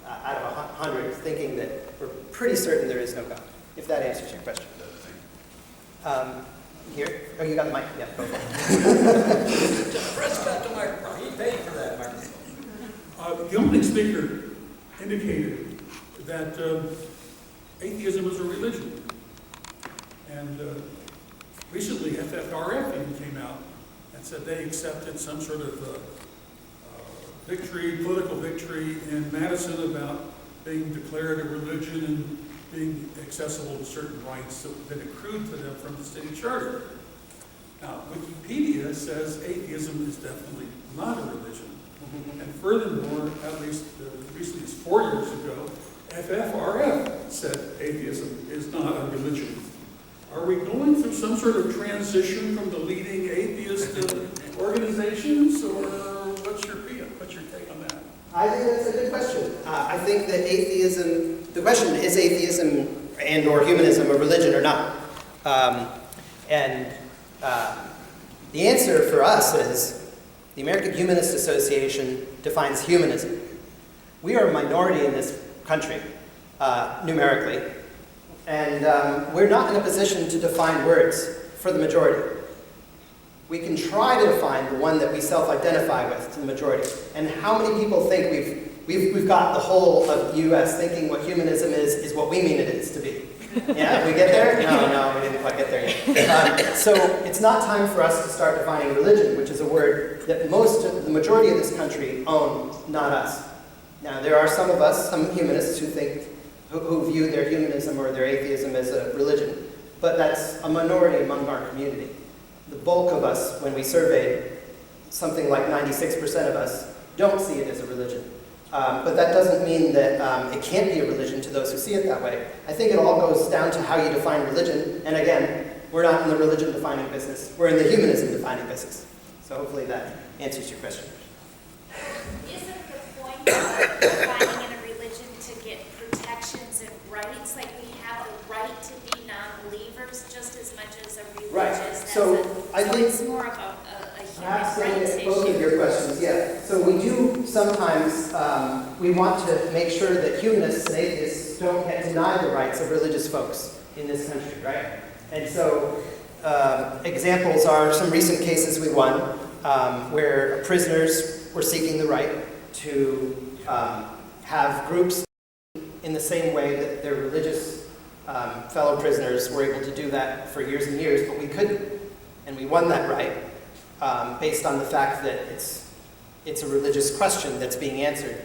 out of 100, thinking that we're pretty certain there is no God, if that answers your question. Here? Oh, you got the mic? Yeah, go for it. Just press that to microphone. He paid for that microphone. The opening speaker indicated that atheism is a religion. And recently, FFRF even came out and said they accepted some sort of political victory in Madison about being declared a religion and being accessible to certain rights that had been accrued to them from the city charter. Now, Wikipedia says atheism is definitely not a religion. And furthermore, at least recently, 4 years ago, FFRF said atheism is not a religion. Are we going through some sort of transition from the leading atheist organizations, or what's your take on that? I think that's a good question. I think that atheism, the question is atheism and or humanism a religion or not? The answer for us is the American Humanist Association defines humanism. We are a minority in this country, numerically, and we're not in a position to define words for the majority. We can try to define the one that we self-identify with to the majority. And how many people think we've got the whole of the U.S. thinking what humanism is what we mean it is to be? Yeah, we get there? No, we didn't quite get there yet. So it's not time for us to start defining religion, which is a word that the majority of this country own, not us. Now, there are some of us, some humanists, who view their humanism or their atheism as a religion, but that's a minority among our community. The bulk of us, when we surveyed, something like 96% of us don't see it as a religion. But that doesn't mean that it can't be a religion to those who see it that way. I think it all goes down to how you define religion. And again, we're not in the religion defining business. We're in the humanism defining business. So hopefully that answers your question. Isn't the point of defining in a religion to get protections and rights? Like we have a right to be non-believers just as much as a religious. Right. So I think it's more of a perhaps human rights both issue. of your questions, yeah. So we do sometimes, we want to make sure that humanists and atheists don't get denied the rights of religious folks in this country, right? And so examples are some recent cases we won where prisoners were seeking the right to have groups in the same way that their religious fellow prisoners were able to do that for years and years, but we couldn't. And we won that right based on the fact that it's a religious question that's being answered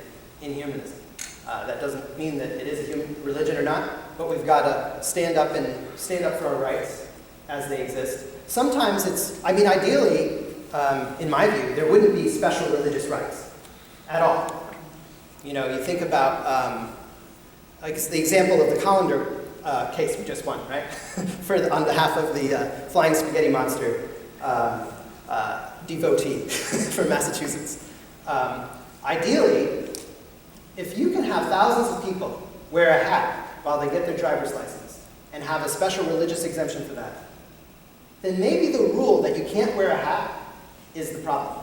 in humanism. That doesn't mean that it is a religion or not, but we've got to stand up for our rights as they exist. Sometimes ideally, in my view, there wouldn't be special religious rights at all. You know, you think about like the example of the colander case we just won, right? On behalf of the Flying Spaghetti Monster devotee from Massachusetts. Ideally, if you can have thousands of people wear a hat while they get their driver's license and have a special religious exemption for that, then maybe the rule that you can't wear a hat is the problem.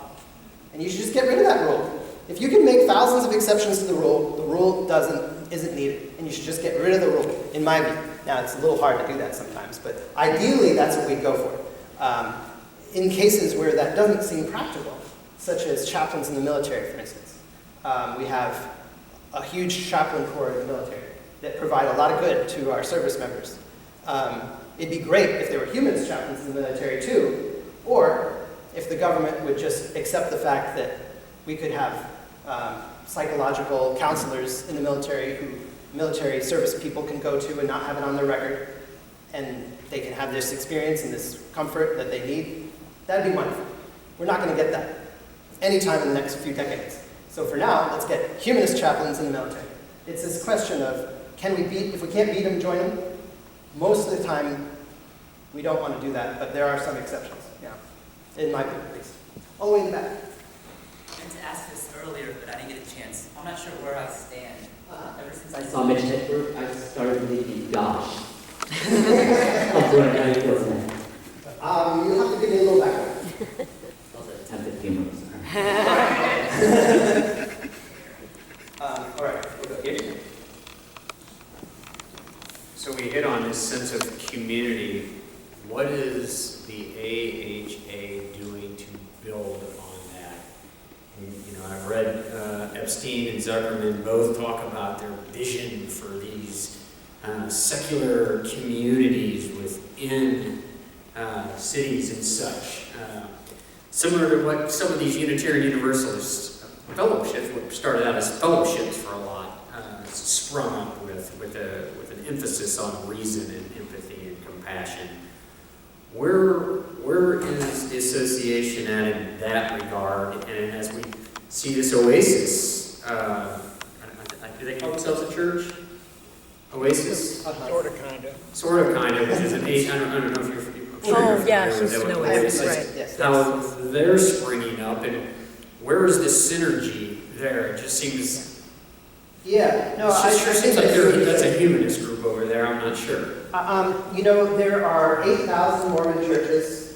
And you should just get rid of that rule. If you can make thousands of exceptions to the rule isn't needed. And you should just get rid of the rule, in my view. Now, it's a little hard to do that sometimes, but ideally, that's what we'd go for. In cases where that doesn't seem practical, such as chaplains in the military, for instance. We have a huge chaplain corps in the military that provide a lot of good to our service members. It'd be great if there were humanist chaplains in the military too, or if the government would just accept the fact that we could have psychological counselors in the military who military service people can go to and not have it on their record, and they can have this experience and this comfort that they need. That'd be wonderful. We're not going to get that anytime in the next few decades. So for now, let's get humanist chaplains in the military. It's this question of, if we can't beat them, join them? Most of the time, we don't want to do that, but there are some exceptions, yeah. In my view, at least. All the way in the back. I meant to ask this earlier, but I didn't get a chance. I'm not sure where I stand. Ever since I saw Mitch Hedberg, I started thinking, gosh. That's what I feel like. You'll have to give me a little background. Also attempted humor. All right, we'll go here. So we hit on this sense of community. What is the AHA doing to build on that? And, I've read Epstein and Zuckerman both talk about their vision for these secular communities within cities and such. Similar to what some of these Unitarian Universalist fellowships, what started out as fellowships for a lot, sprung up with an emphasis on reason and empathy and compassion. where is the association at in that regard? And as we see this Oasis, do they call themselves a church? Oasis? Sort of, kind of. Sort of, kind of, which is an I don't know if you're familiar Oh, yeah, with she's that, an with Oasis, Oasis, right. how they're springing up, and where is this synergy there? It just seems, Yeah, no, it sure seems like that- that's a humanist group over there, I'm not sure. You know, there are 8,000 Mormon churches,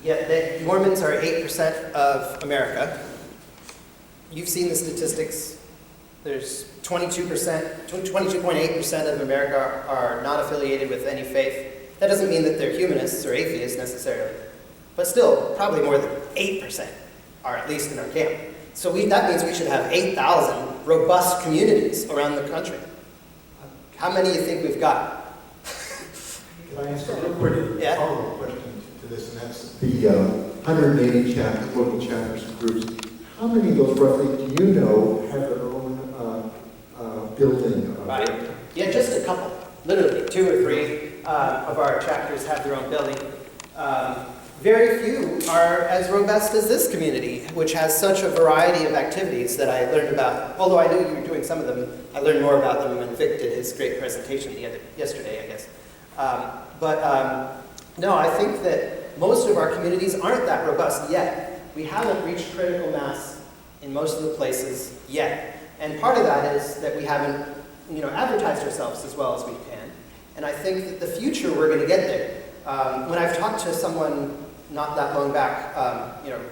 yet the Mormons are 8% of America. You've seen the statistics. There's 22.8% of America are not affiliated with any faith. That doesn't mean that they're humanists or atheists necessarily, but still, probably more than 8% are at least in our camp. So that means we should have 8,000 robust communities around the country. How many do you think we've got? Can I ask a real quick Yeah. follow-up question to this, and that's the 180 chapters, local chapters and groups. How many of those roughly do you know have their own building? Right. Yeah, just a couple. Literally 2 or 3 of our chapters have their own building. Very few are as robust as this community, which has such a variety of activities that I learned about. Although I knew you were doing some of them, I learned more about them when Vic did his great presentation yesterday, I guess. No, I think that most of our communities aren't that robust yet. We haven't reached critical mass in most of the places yet. And part of that is that we haven't, advertised ourselves as well as we can. And I think that the future, we're going to get there. When I've talked to someone not that long back,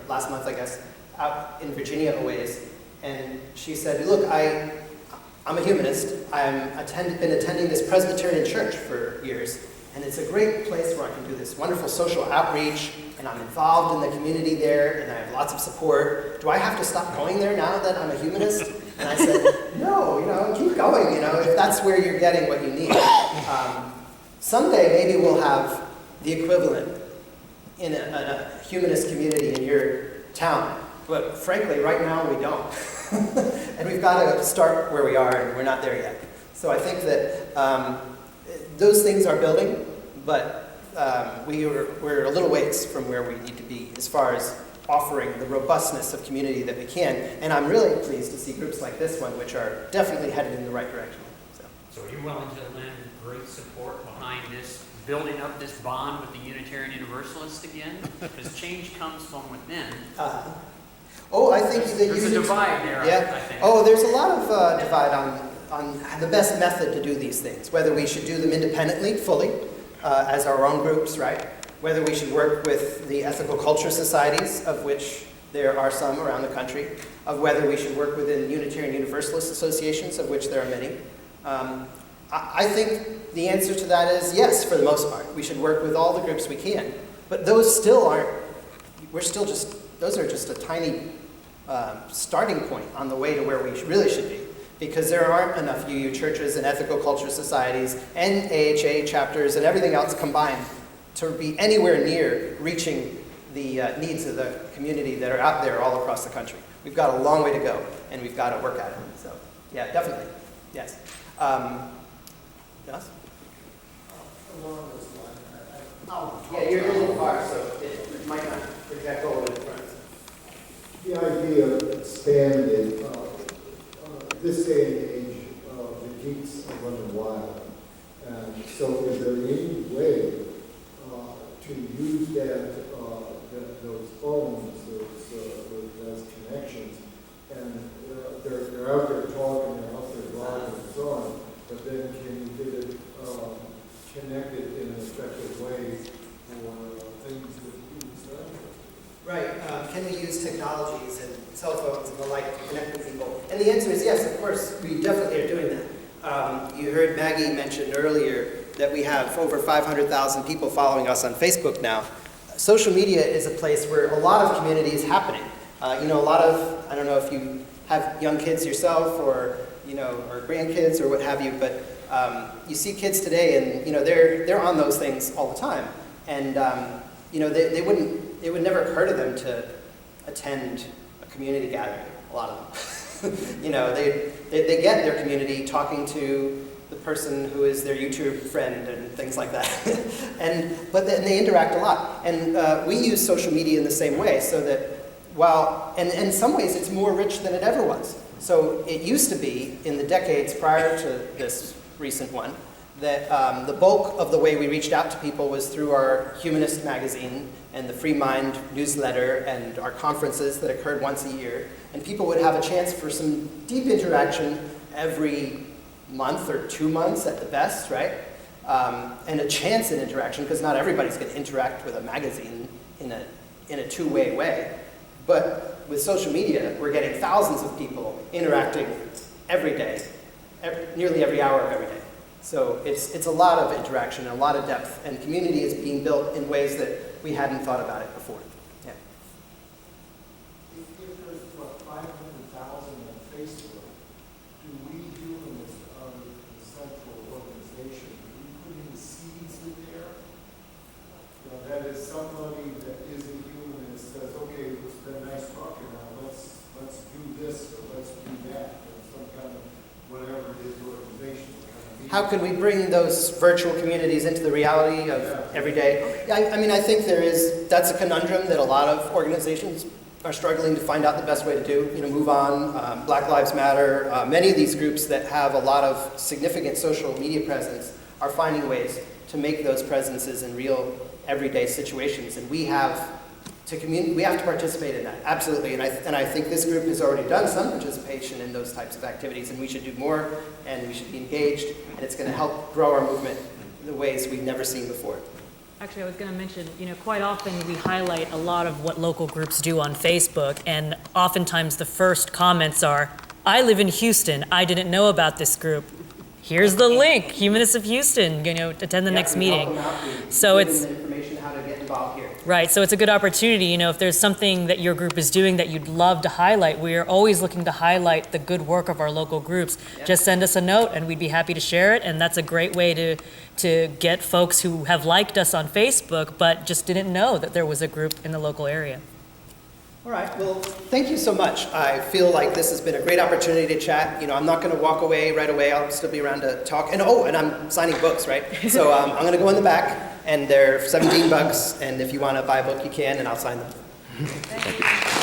last month, I guess, out in Virginia a ways, and she said, look, I'm a humanist. I've been attending this Presbyterian church for years, and it's a great place where I can do this wonderful social outreach, and I'm involved in the community there, and I have lots of support. Do I have to stop going there now that I'm a humanist? And I said, no, keep going, if that's where you're getting what you need. Someday, maybe we'll have the equivalent in a humanist community in your town. But frankly, right now, we don't. And we've got to start where we are, and we're not there yet. So I think that those things are building, but we're a little ways from where we need to be as far as offering the robustness of community that we can. And I'm really pleased to see groups like this one, which are definitely headed in the right direction. So are you willing to lend great support behind this, building up this bond with the Unitarian Universalists again? Because change comes from within. I think that there's a divide there, yeah. I think. There's a lot of divide on the best method to do these things, whether we should do them independently, fully, as our own groups, right? Whether we should work with the ethical culture societies, of which there are some around the country, of whether we should work within Unitarian Universalist associations, of which there are many. I think the answer to that is yes, for the most part. We should work with all the groups we can. But those still aren't, those are just a tiny starting point on the way to where we really should be. Because there aren't enough UU churches and ethical culture societies and AHA chapters and everything else combined to be anywhere near reaching the needs of the community that are out there all across the country. We've got a long way to go, and we've got to work at it. So, yeah, definitely. Yes. Yes? Along those lines, Yeah, you're a little far, so it might not project all the way in front. the idea of expanding, this day and age, the geeks are running wild. And so is there any way to use those phones, those connections, and they're out there talking, they're out there blogging and so on, but then can you get it connected in an effective way for things that use that? Right. Can we use technologies and cell phones and the like to connect with people? And the answer is yes, of course. We definitely are doing that. You heard Maggie mention earlier that we have over 500,000 people following us on Facebook now. Social media is a place where a lot of community is happening. A lot of, I don't know if you have young kids yourself or grandkids or what have you, but you see kids today and, they're on those things all the time. And, it would never occur to them to attend a community gathering, a lot of them. They get their community talking to the person who is their YouTube friend and things like that. But then they interact a lot. And we use social media in the same way, so that and in some ways it's more rich than it ever was. So it used to be, in the decades prior to this recent one, that the bulk of the way we reached out to people was through our Humanist magazine and the Free Mind newsletter and our conferences that occurred once a year. And people would have a chance for some deep interaction every month or 2 months at the best, right? And a chance at interaction, because not everybody's going to interact with a magazine in a two-way way. But with social media, we're getting thousands of people interacting every day, nearly every hour of every day. So it's a lot of interaction and a lot of depth, and community is being built in ways that we hadn't thought about it before. Yeah. If there's, 500,000 on Facebook, do we humanists of the central organization, do we put in seeds in there? That is somebody that is a humanist says, okay, it's been nice talking now, let's do this or let's do that, or some kind of whatever it is organization. How can we bring those virtual communities into the reality of every day? I mean, I think that's a conundrum that a lot of organizations are struggling to find out the best way to do. Move On, Black Lives Matter, many of these groups that have a lot of significant social media presence are finding ways to make those presences in real everyday situations. And we have to participate in that, absolutely. And I think this group has already done some participation in those types of activities, and we should do more, and we should be engaged, and it's going to help grow our movement in the ways we've never seen before. Actually, I was going to mention, quite often we highlight a lot of what local groups do on Facebook, and oftentimes the first comments are, I live in Houston, I didn't know about this group. Here's the link, Humanists of Houston, attend the next meeting. So it's information how to get involved here. Right, so it's a good opportunity, if there's something that your group is doing that you'd love to highlight, we are always looking to highlight the good work of our local groups. Just send us a note and we'd be happy to share it, and that's a great way to get folks who have liked us on Facebook but just didn't know that there was a group in the local area. All right, well, thank you so much. I feel like this has been a great opportunity to chat. I'm not going to walk away right away. I'll still be around to talk. And I'm signing books, right? So I'm going to go in the back, and they're $17, and if you want to buy a book, you can, and I'll sign them. Thank you.